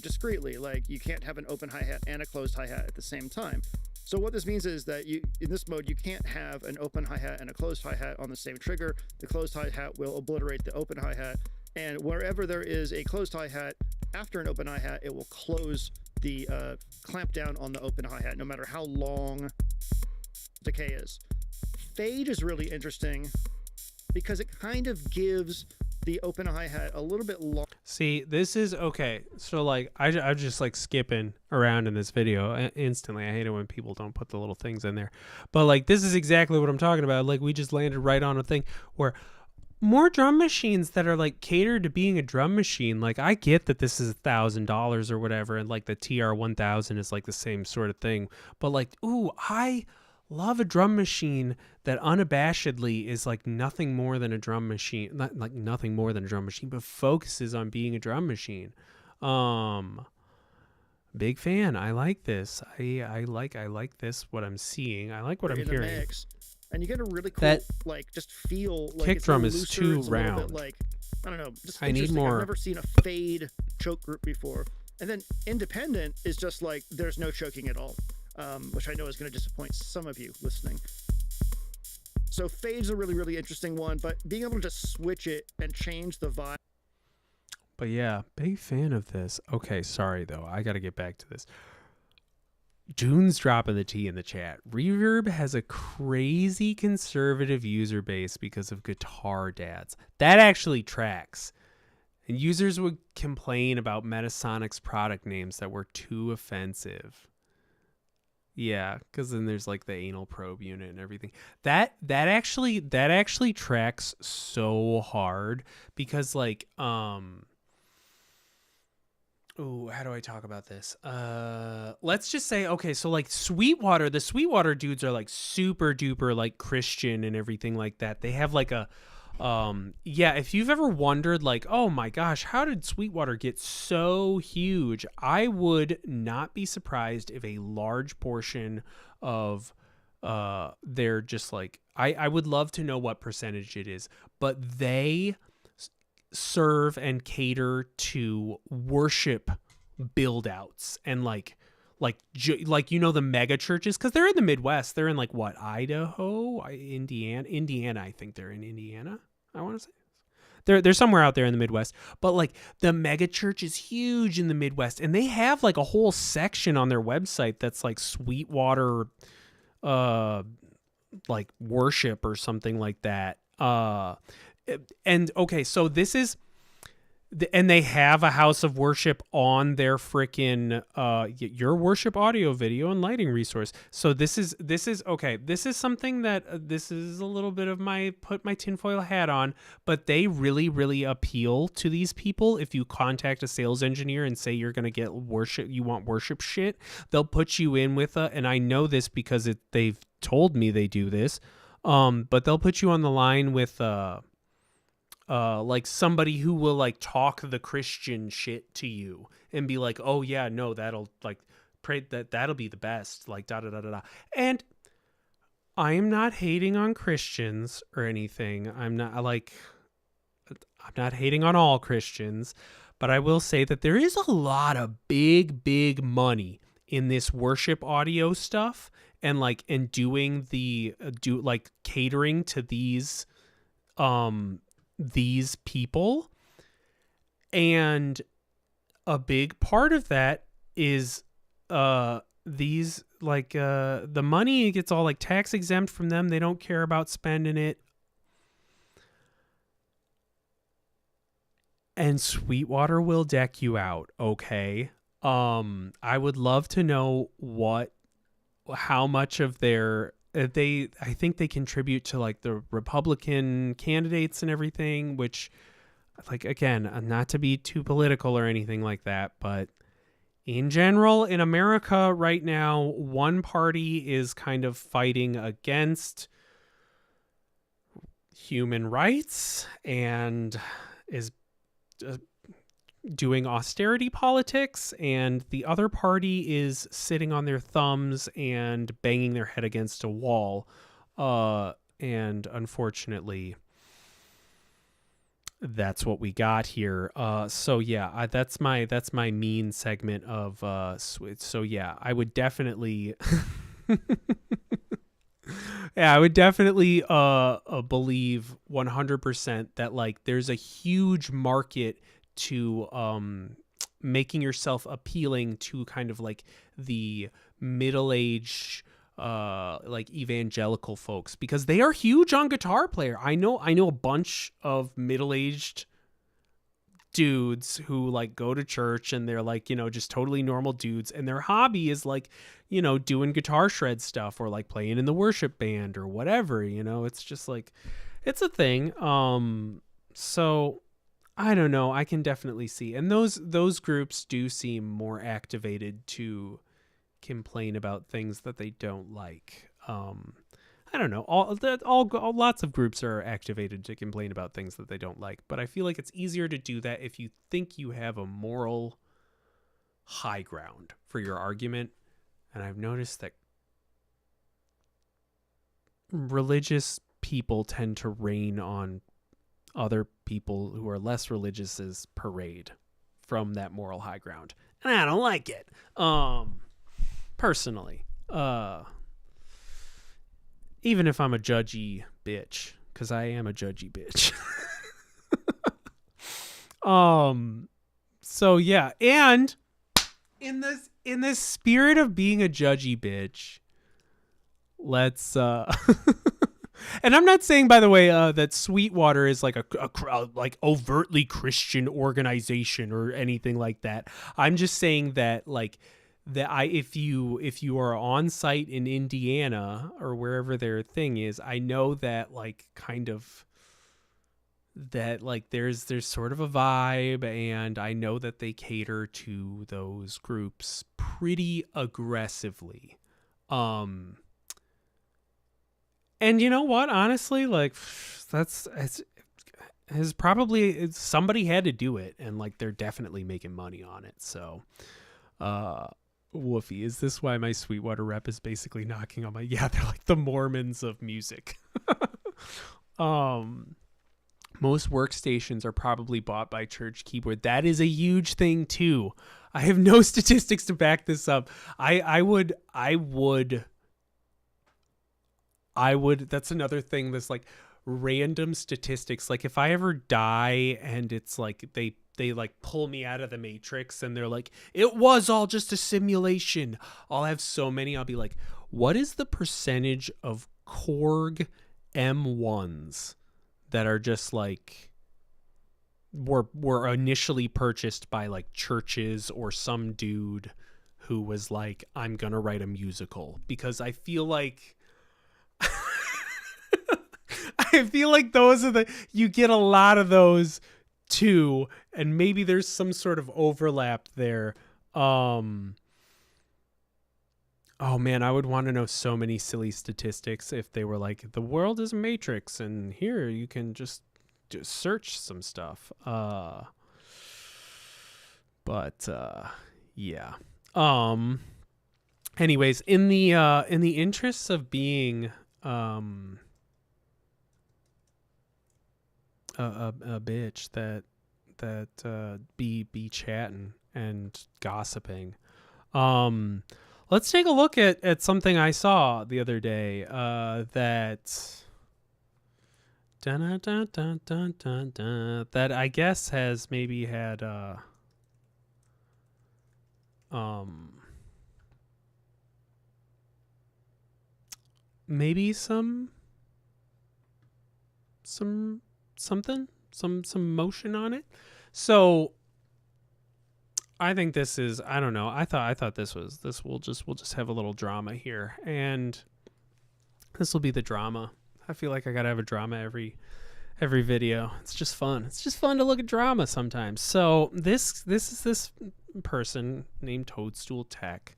discreetly. Like you can't have an open hi-hat and a closed hi-hat at the same time. So what this means is that in this mode, you can't have an open hi-hat and a closed hi-hat on the same trigger. The closed hi-hat will obliterate the open hi-hat. And wherever there is a closed hi-hat after an open hi-hat, it will close the clamp down on the open hi-hat, no matter how long decay is. Fade is really interesting because it kind of gives the open hi-hat a little bit long. See, this is okay. So like, I'm just like skipping around in this video instantly. I hate it when people don't put the little things in there. But like, this is exactly what I'm talking about. Like, we just landed right on a thing where more drum machines that are like catered to being a drum machine. Like, I get that this is $1,000 or whatever, and like the TR-1000 is like the same sort of thing. But like, ooh, I love a drum machine that unabashedly is like nothing more than a drum machine. Not like nothing more than a drum machine, but focuses on being a drum machine. Big fan. I like this. I like this. What I'm seeing. I like what I'm hearing. Mix. And you get a really cool, That like, just feel like kick it's drum a is looser, too it's a little bit round. like, I don't know, just I need interesting. more. I've never seen a fade choke group before. And then independent is just like there's no choking at all, which I know is going to disappoint some of you listening. So fade's a really, really interesting one, but being able to just switch it and change the vibe. But yeah, big fan of this. Okay, sorry though. I got to get back to this. June's dropping the T in the chat. Reverb has a crazy conservative user base because of guitar dads. That actually tracks. And users would complain about Metasonic's product names that were too offensive. Yeah, because then there's like the anal probe unit and everything. That actually tracks so hard because like oh, how do I talk about this? Let's just say, okay, so like Sweetwater, the Sweetwater dudes are like super duper like Christian and everything like that. They have like a, yeah, if you've ever wondered like, oh my gosh, how did Sweetwater get so huge? I would not be surprised if a large portion of they're just like, I would love to know what percentage it is, but they serve and cater to worship build outs and like the mega churches, because they're in the Midwest. They're in like what, Idaho, Indiana. I think they're in Indiana. I want to say they're somewhere out there in the Midwest. But like the mega church is huge in the Midwest, and they have like a whole section on their website that's like Sweetwater like worship or something like that. And okay, so this is, and they have a house of worship on their freaking your worship audio, video, and lighting resource. So this is okay. This is something that this is a little bit of my put my tinfoil hat on, but they really, really appeal to these people. If you contact a sales engineer and say you're gonna get worship, you want worship shit, they'll put you in with and I know this because they've told me they do this. But they'll put you on the line with like somebody who will like talk the Christian shit to you and be like, oh yeah, no, that'll like pray that'll be the best, like da da da da da. And I am not hating on Christians or anything. I'm not hating on all Christians, but I will say that there is a lot of big money in this worship audio stuff and like doing the like catering to these people, and a big part of that is these like the money gets all like tax exempt from them. They don't care about spending it, and Sweetwater will deck you out. Okay, I would love to know how much of their I think they contribute to like the Republican candidates and everything, which, like, again, not to be too political or anything like that, but in general, in America right now, one party is kind of fighting against human rights and is doing austerity politics, and the other party is sitting on their thumbs and banging their head against a wall. And unfortunately, that's what we got here. So yeah, that's my mean segment of so yeah, I would definitely yeah, I would definitely believe 100% that like there's a huge market to making yourself appealing to kind of like the middle-aged like evangelical folks, because they are huge on Guitar Player. I know a bunch of middle-aged dudes who like go to church and they're like, you know, just totally normal dudes, and their hobby is like, you know, doing guitar shred stuff or like playing in the worship band or whatever, you know. It's just like, it's a thing. So I don't know, I can definitely see, and those groups do seem more activated to complain about things that they don't like. I don't know. All lots of groups are activated to complain about things that they don't like, but I feel like it's easier to do that if you think you have a moral high ground for your argument. And I've noticed that religious people tend to rain on other people who are less religious's parade from that moral high ground, and I don't like it. Personally, even if I'm a judgy bitch, because I am a judgy bitch. So yeah, and in this spirit of being a judgy bitch, let's and I'm not saying, by the way, that Sweetwater is like a like overtly Christian organization or anything like that. I'm just saying that like if you are on site in Indiana or wherever their thing is, I know that like kind of that like there's sort of a vibe, and I know that they cater to those groups pretty aggressively. And you know what? Honestly, like has probably somebody had to do it, and like they're definitely making money on it. So, woofy. Is this why my Sweetwater rep is basically knocking on my? Yeah, they're like the Mormons of music. Most workstations are probably bought by Church Keyboard. That is a huge thing too. I have no statistics to back this up. I would that's another thing, this like random statistics. Like if I ever die and it's like they like pull me out of the Matrix and they're like, it was all just a simulation, I'll have so many. I'll be like, what is the percentage of Korg M1s that are just like were initially purchased by like churches or some dude who was like, I'm gonna write a musical? Because I feel like those are you get a lot of those too, and maybe there's some sort of overlap there. Oh man, I would want to know so many silly statistics if they were like, the world is a matrix and here you can just search some stuff. But yeah. Anyways, in the interests of being a bitch that be chatting and gossiping, let's take a look at something I saw the other day that that I guess has maybe had maybe some motion on it. So I think this is, I don't know, I thought we'll just have a little drama here. And This will be the drama. I feel like I gotta have a drama every video. It's just fun. It's just fun to look at drama sometimes. So this is this person named Toadstool Tech,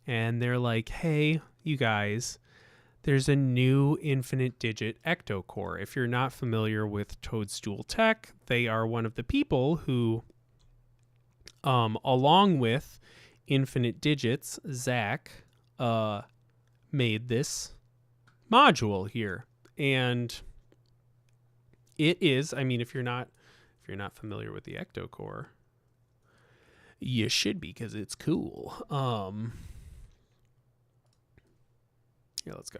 and they're like, hey, you guys, there's a new infinite digit ecto-core. If you're not familiar with Toadstool Tech, they are one of the people who, along with Infinite Digits, Zach, made this module here. And it is, I mean, if you're not familiar with the ecto-core, you should be, because it's cool. Yeah, let's go.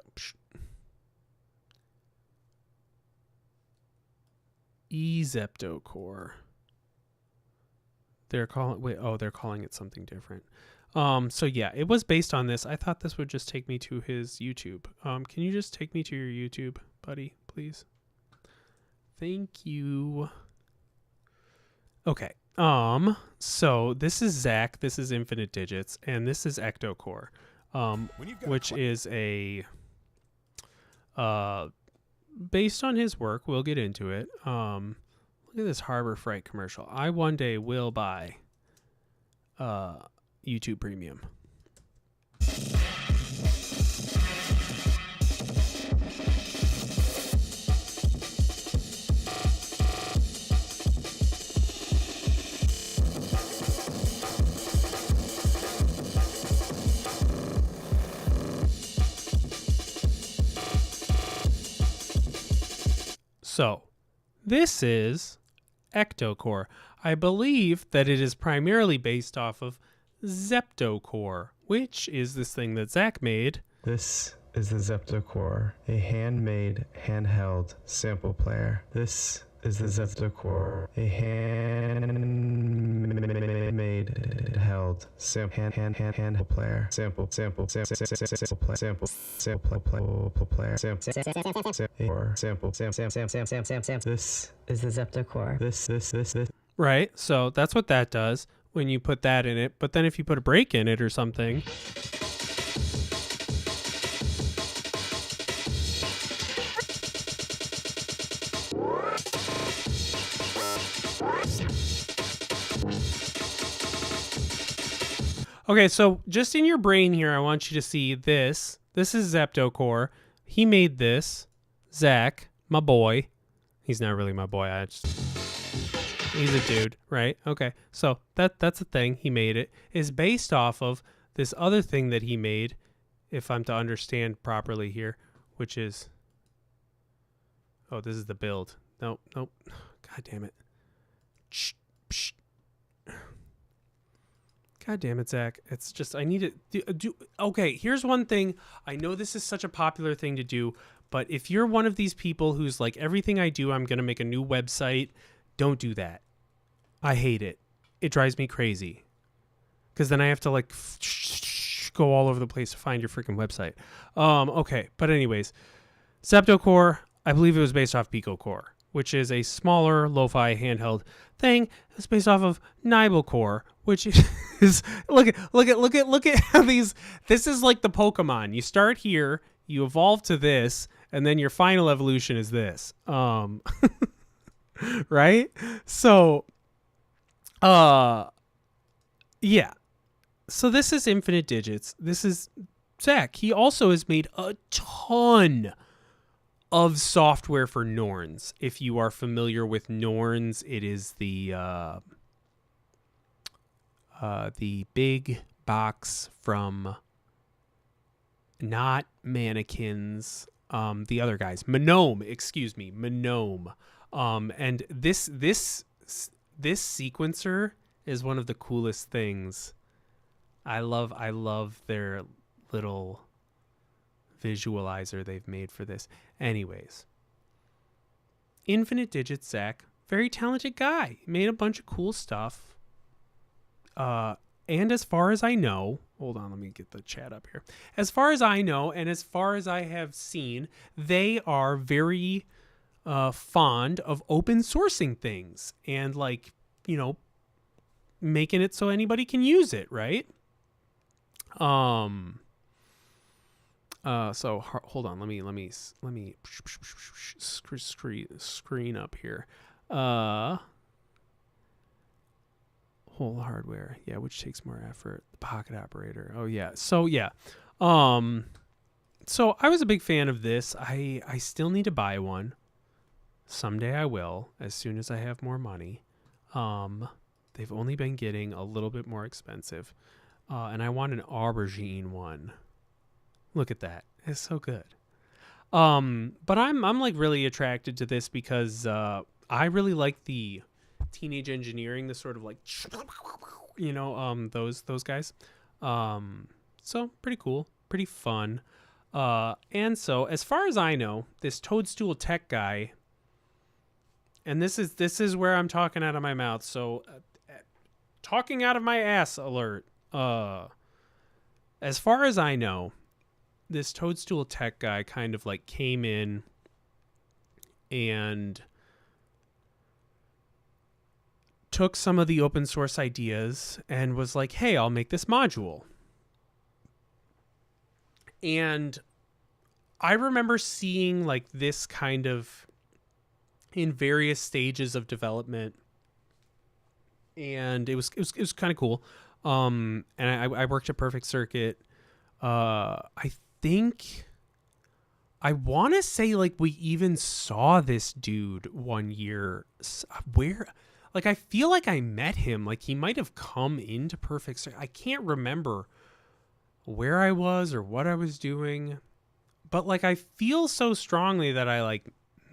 Ezepto-core. They're calling it something different. So yeah, it was based on this. I thought this would just take me to his YouTube. Can you just take me to your YouTube, buddy, please? Thank you. Okay. So this is Zach, this is Infinite Digits, and this is Ecto-Core, which is a based on his work. We'll get into it. Look at this Harbor Freight commercial. I one day will buy YouTube Premium. So, this is Ecto-Core. I believe that it is primarily based off of Zepto-Core, which is this thing that Zach made. This is the Zepto-Core, a handmade, handheld sample player. This is the Zepto-Core, a handmade, held handheld player. Sample player. This is the Zepto-Core. This. Right, so that's what that does when you put that in it. But then if you put a break in it or something, okay, so just in your brain here, I want you to see this. This is Zepto-Core. He made this. Zach, my boy. He's not really my boy. He's a dude, right? Okay, so that's a thing. He made it. Is based off of this other thing that he made, if I'm to understand properly here, which is... Oh, this is the build. Nope. God damn it. Shh. God damn it, Zach. It's just, I need to do. Okay, here's one thing. I know this is such a popular thing to do, but if you're one of these people who's like, everything I do, I'm going to make a new website, don't do that. I hate it. It drives me crazy. Because then I have to like go all over the place to find your freaking website. Okay, but anyways, Zepto-Core, I believe it was based off Pico-Core, which is a smaller lo-fi handheld thing. It's based off of Nibel-Core, which is look at how these. This is like the Pokemon. You start here, you evolve to this, and then your final evolution is this. Right? So, yeah. So this is Infinite Digits. This is Zach. He also has made a ton of software for Norns. If you are familiar with Norns, it is the big box from not Mannequins, the other guys, Monome. And this sequencer is one of the coolest things. I love their little visualizer they've made for this. Anyways, Infinite Digits Zach, very talented guy, made a bunch of cool stuff. And as far as I know, hold on, let me get the chat up here. As far as I know, and as far as I have seen, they are very fond of open sourcing things and, like, you know, making it so anybody can use it, right? Hold on. Let me screen up here. Whole hardware. Yeah, which takes more effort. The pocket operator. Oh yeah. So yeah. So I was a big fan of this. I still need to buy one. Someday I will, as soon as I have more money. They've only been getting a little bit more expensive. And I want an aubergine one. Look at that. It's so good. But I'm like really attracted to this because I really like the Teenage Engineering, the sort of like, you know, those guys. So pretty cool, pretty fun. And so as far as I know, this Toadstool Tech guy, and this is where I'm talking out of my mouth. So talking out of my ass alert. As far as I know, this Toadstool Tech guy kind of like came in and took some of the open source ideas and was like, hey, I'll make this module. And I remember seeing like this kind of in various stages of development, and it was kind of cool. And I worked at Perfect Circuit. I think I want to say like we even saw this dude one year. Where, like, I feel like I met him. Like he might have come into Perfect Circuit. I can't remember where I was or what I was doing, but like I feel so strongly that I like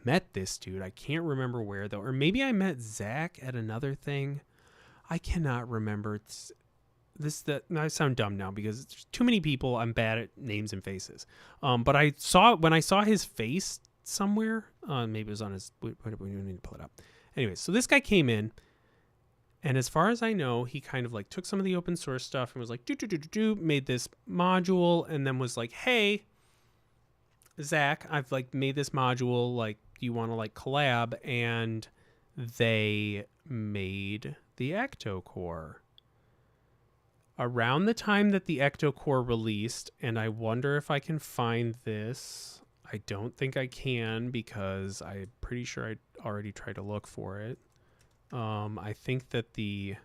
met this dude. I can't remember where though, or maybe I met Zach at another thing. I cannot remember. I sound dumb now because there's too many people. I'm bad at names and faces. But when I saw his face somewhere, maybe it was on his. We need to pull it up. Anyway, so this guy came in, and as far as I know, he kind of like took some of the open source stuff and was like, made this module, and then was like, hey, Zach, I've like made this module. Like, do you want to like collab? And they made the Ectocore. Around the time that the Ectocore released, and I wonder if I can find this. I don't think I can because I'm pretty sure I already tried to look for it. I think that the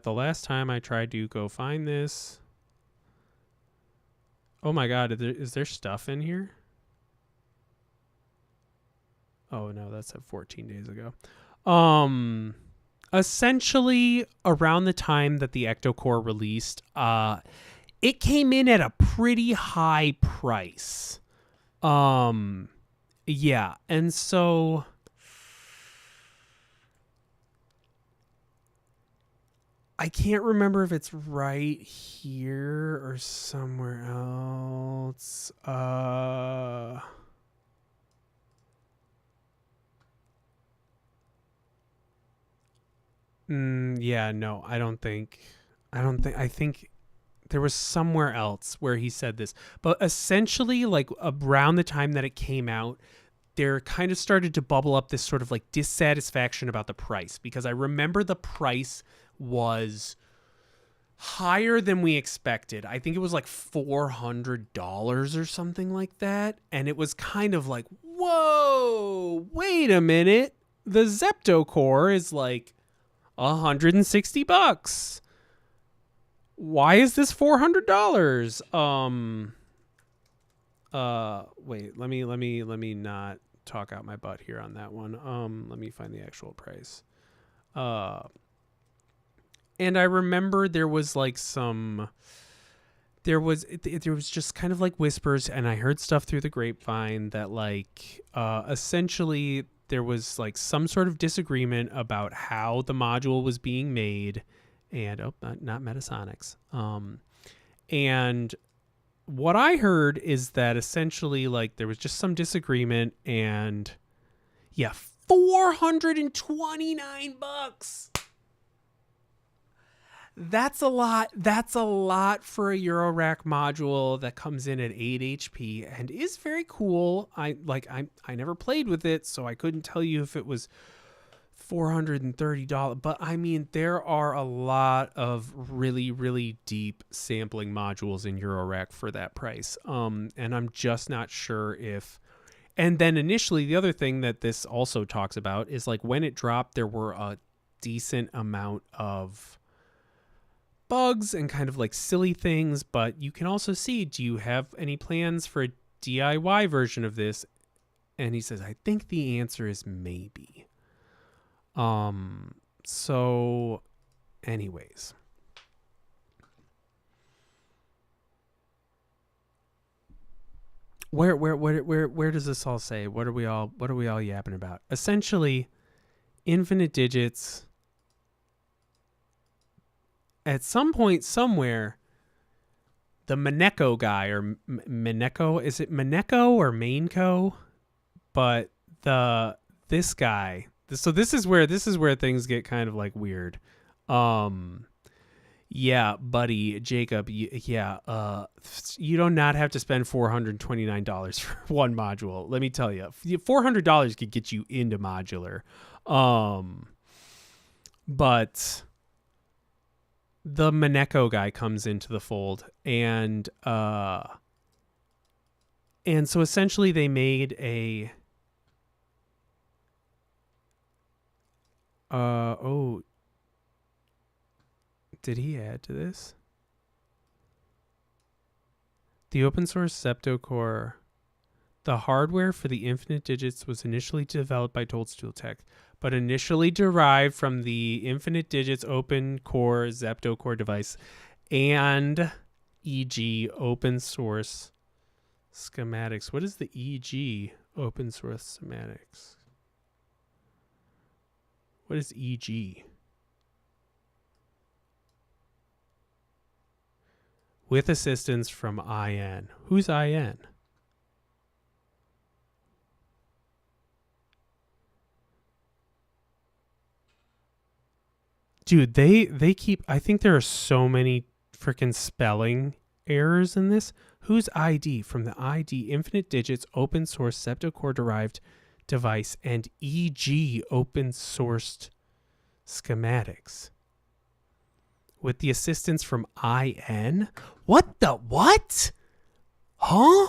last time I tried to go find this. Oh my God, is there stuff in here? Oh no, that's 14 days ago. Essentially around the time that the Ectocore released, it came in at a pretty high price. Yeah, and so I can't remember if it's right here or somewhere else. Yeah, no, I think there was somewhere else where he said this, but essentially like around the time that it came out, there kind of started to bubble up this sort of like dissatisfaction about the price, because I remember the price was higher than we expected. I think it was like $400 or something like that. And it was kind of like, whoa, wait a minute. The Zeptocore is like $160. Why is this $400? Wait, let me not talk out my butt here on that one. Let me find the actual price. And I remember there was like there was just kind of like whispers, and I heard stuff through the grapevine that like essentially there was like some sort of disagreement about how the module was being made, and not Metasonics. And what I heard is that essentially like there was just some disagreement, and yeah, $429. That's a lot. That's a lot for a Eurorack module that comes in at 8 HP and is very cool. I never played with it, so I couldn't tell you if it was $430. But I mean, there are a lot of really, really deep sampling modules in Eurorack for that price. And I'm just not sure if. And then initially, the other thing that this also talks about is like when it dropped, there were a decent amount of bugs and kind of like silly things. But you can also see, do you have any plans for a DIY version of this? And he says, I think the answer is maybe. So anyways. Where does this all say? What are we all yapping about? Essentially, infinite digits at some point somewhere, the Maneko guy or Maneko, is it Maneko or Mainco? But this guy, so this is where things get kind of like weird. Yeah, buddy, Jacob, you do not have to spend $429 for one module. Let me tell you, $400 could get you into modular. But the Maneko guy comes into the fold, and so essentially they made a did he add to this? The open source Septocore, the hardware for the infinite digits was initially developed by Toadstool Tech, but initially derived from the infinite digits open core Septocore device and e.g. open source schematics. What is the e.g. open source schematics? What is e.g.? With assistance from IN. Who's IN? Dude, they keep, I think there are so many freaking spelling errors in this. Who's ID? From the ID infinite digits open source Septocore derived device and EG open sourced schematics. With the assistance from IN? What the what? Huh?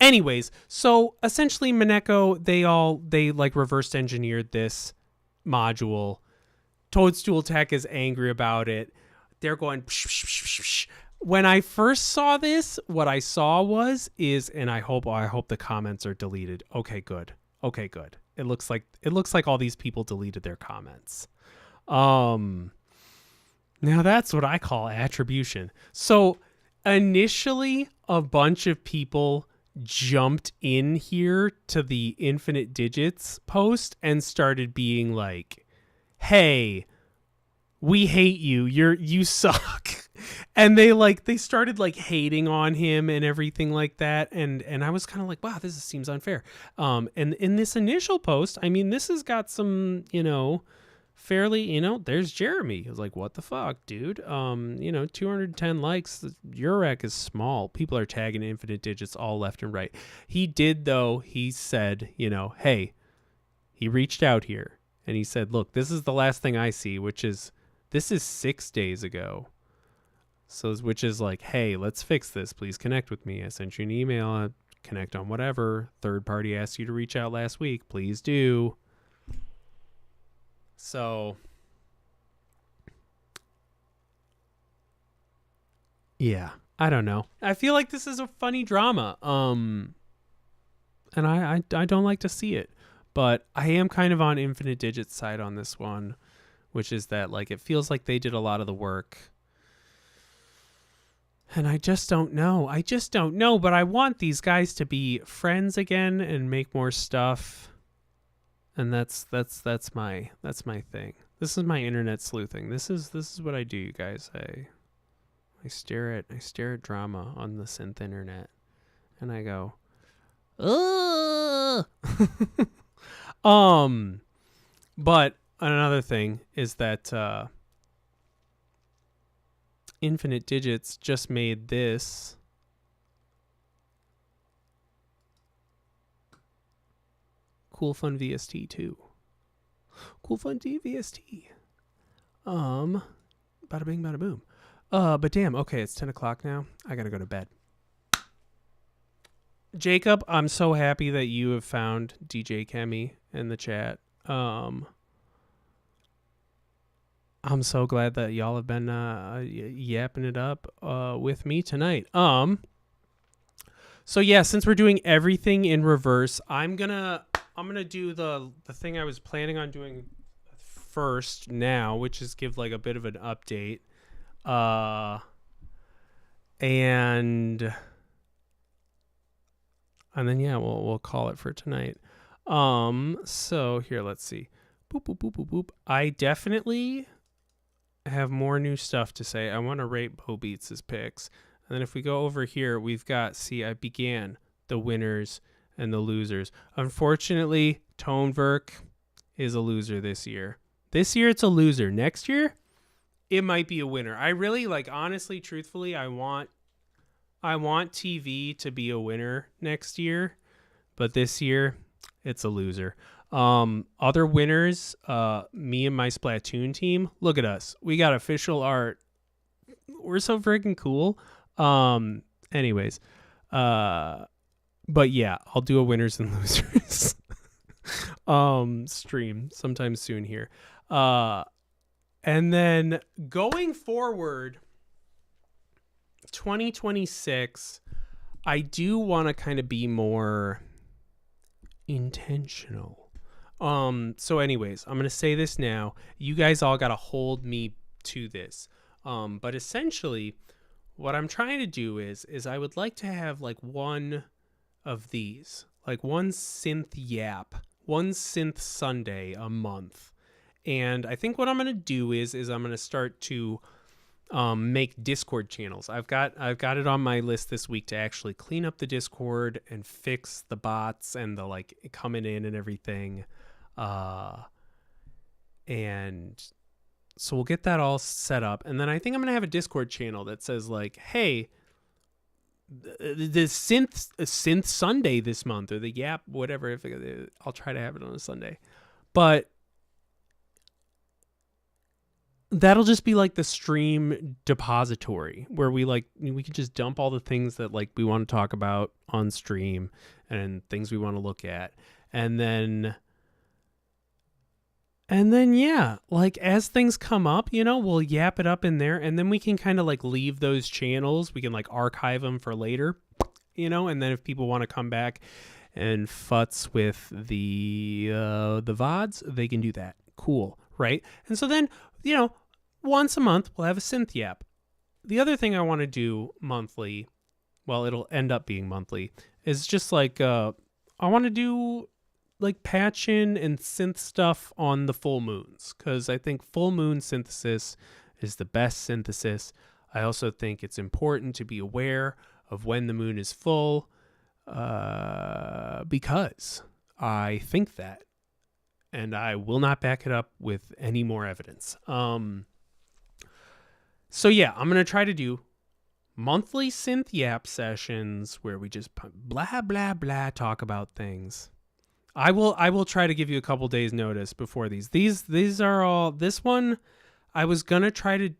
Anyways, so essentially Maneko, they like reversed engineered this module. Toadstool Tech is angry about it. They're going psh, psh, psh, psh. When I first saw this, what I saw is, and I hope the comments are deleted. Okay, good. It looks like all these people deleted their comments. Now that's what I call attribution. So initially a bunch of people jumped in here to the infinite digits post and started being like, hey, we hate you. You suck. And they started like hating on him and everything like that. And I was kind of like, wow, this seems unfair. And in this initial post, I mean, this has got some, fairly, there's Jeremy. He was like, what the fuck, dude? 210 likes. Your rec is small. People are tagging infinite digits all left and right. He did, though. He said, hey, he reached out here and he said, look, this is the last thing I see, this is 6 days ago. So, which is like, hey, let's fix this. Please connect with me. I sent you an email. Connect on whatever. Third party asked you to reach out last week. Please do. So, yeah, I don't know. I feel like this is a funny drama. And I don't like to see it, but I am kind of on Infinite Digits side on this one, which is that like it feels like they did a lot of the work. And I just don't know. But I want these guys to be friends again and make more stuff. And that's my thing. This is my internet sleuthing. This is what I do, you guys. I stare at drama on the synth internet, and I go, ugh. But another thing is that Infinite Digits just made this Cool Fun VST 2. Cool Fun DVST. Bada bing, bada boom. But damn, okay, it's 10 o'clock now. I gotta go to bed. Jacob, I'm so happy that you have found DJ Kemi in the chat. I'm so glad that y'all have been yapping it up with me tonight. So yeah, since we're doing everything in reverse, I'm gonna do the thing I was planning on doing first now, which is give like a bit of an update. And then yeah, we'll call it for tonight. So here, let's see. Boop boop boop boop boop. I definitely have more new stuff to say. I want to rate Bo Beats' picks. And then if we go over here, we've got, see, I began the winners and the losers. Unfortunately, Toneverk is a loser this year. This year it's a loser. Next year, it might be a winner. I really, like, honestly, truthfully, I want TV to be a winner next year. But this year, it's a loser. Other winners, me and my Splatoon team. Look at us. We got official art. We're so freaking cool. Anyways, but yeah, I'll do a winners and losers stream sometime soon here. And then going forward, 2026, I do want to kind of be more intentional. So anyways, I'm going to say this now. You guys all got to hold me to this. But essentially what I'm trying to do is I would like to have like one of these, like one synth yap, one synth Sunday a month. And I think what I'm going to do is I'm going to start to make Discord channels. I've got it on my list this week to actually clean up the Discord and fix the bots and the like coming in and everything. And so we'll get that all set up. And then I think I'm going to have a Discord channel that says like, hey, the synth Sunday this month, or the Yap, whatever. I'll try to have it on a Sunday, but that'll just be like the stream depository where we can just dump all the things that like we want to talk about on stream and things we want to look at. And then yeah, like as things come up, we'll yap it up in there, and then we can kind of like leave those channels. We can like archive them for later, and then if people want to come back and futz with the VODs, they can do that. Cool, right? And so then, once a month, we'll have a synth yap. The other thing I want to do monthly, well, it'll end up being monthly, is just like, I want to do like patch-in and synth stuff on the full moons, because I think full moon synthesis is the best synthesis. I also think it's important to be aware of when the moon is full, because I think that, and I will not back it up with any more evidence. So yeah, I'm going to try to do monthly synth yap sessions where we just blah, blah, blah, talk about things. I will try to give you a couple days notice before these. These are all, this one I was going to try to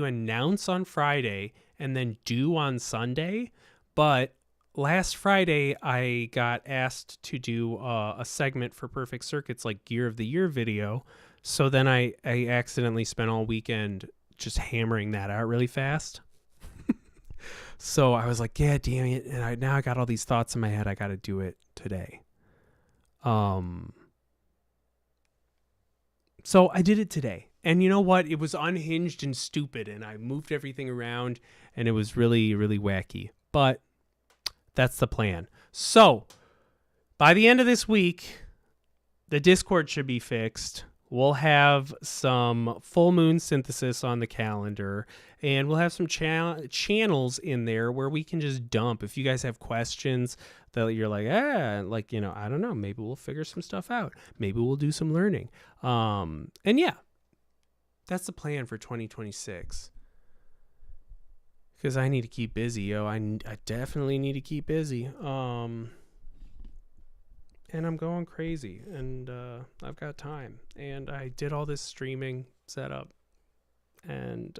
announce on Friday and then do on Sunday, but last Friday I got asked to do a segment for Perfect Circuit's like Gear of the Year video. So then I accidentally spent all weekend just hammering that out really fast. So I was like, yeah, damn it. And now I got all these thoughts in my head. I got to do it today. So I did it today, and you know what? It was unhinged and stupid, and I moved everything around, and it was really, really wacky, but that's the plan. So by the end of this week, the Discord should be fixed. We'll have some full moon synthesis on the calendar, and we'll have some channels in there where we can just dump. If you guys have questions that you're like, I don't know, maybe we'll figure some stuff out. Maybe we'll do some learning. And yeah, that's the plan for 2026. Because I need to keep busy, yo. I definitely need to keep busy. and I'm going crazy, and I've got time, and I did all this streaming setup, and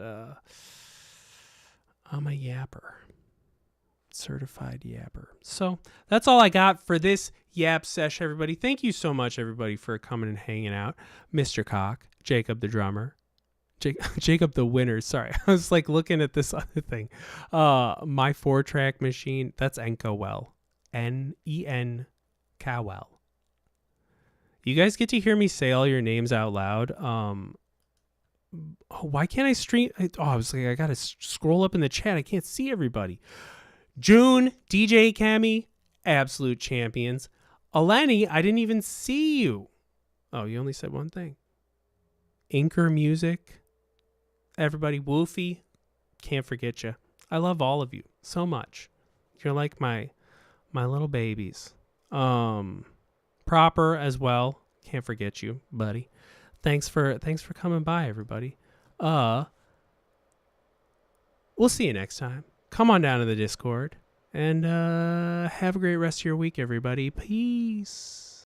I'm a yapper, certified yapper. So that's all I got for this yap sesh, everybody. Thank you so much, everybody, for coming and hanging out. Mr. Cock, Jacob the drummer, Jacob the winner. Sorry, I was like looking at this other thing. My 4-track machine. That's Enkowell, Nen Cowell. You guys get to hear me say all your names out loud. Why can't I stream? I was like, I gotta scroll up in the chat. I can't see everybody. June, DJ Cami, absolute champions. Eleni, I didn't even see you. Oh, you only said one thing. Inker Music, everybody. Woofy, can't forget you. I love all of you so much. You're like my little babies. Proper as well. Can't forget you, buddy. Thanks for coming by, everybody. We'll see you next time. Come on down to the Discord and have a great rest of your week, everybody. Peace.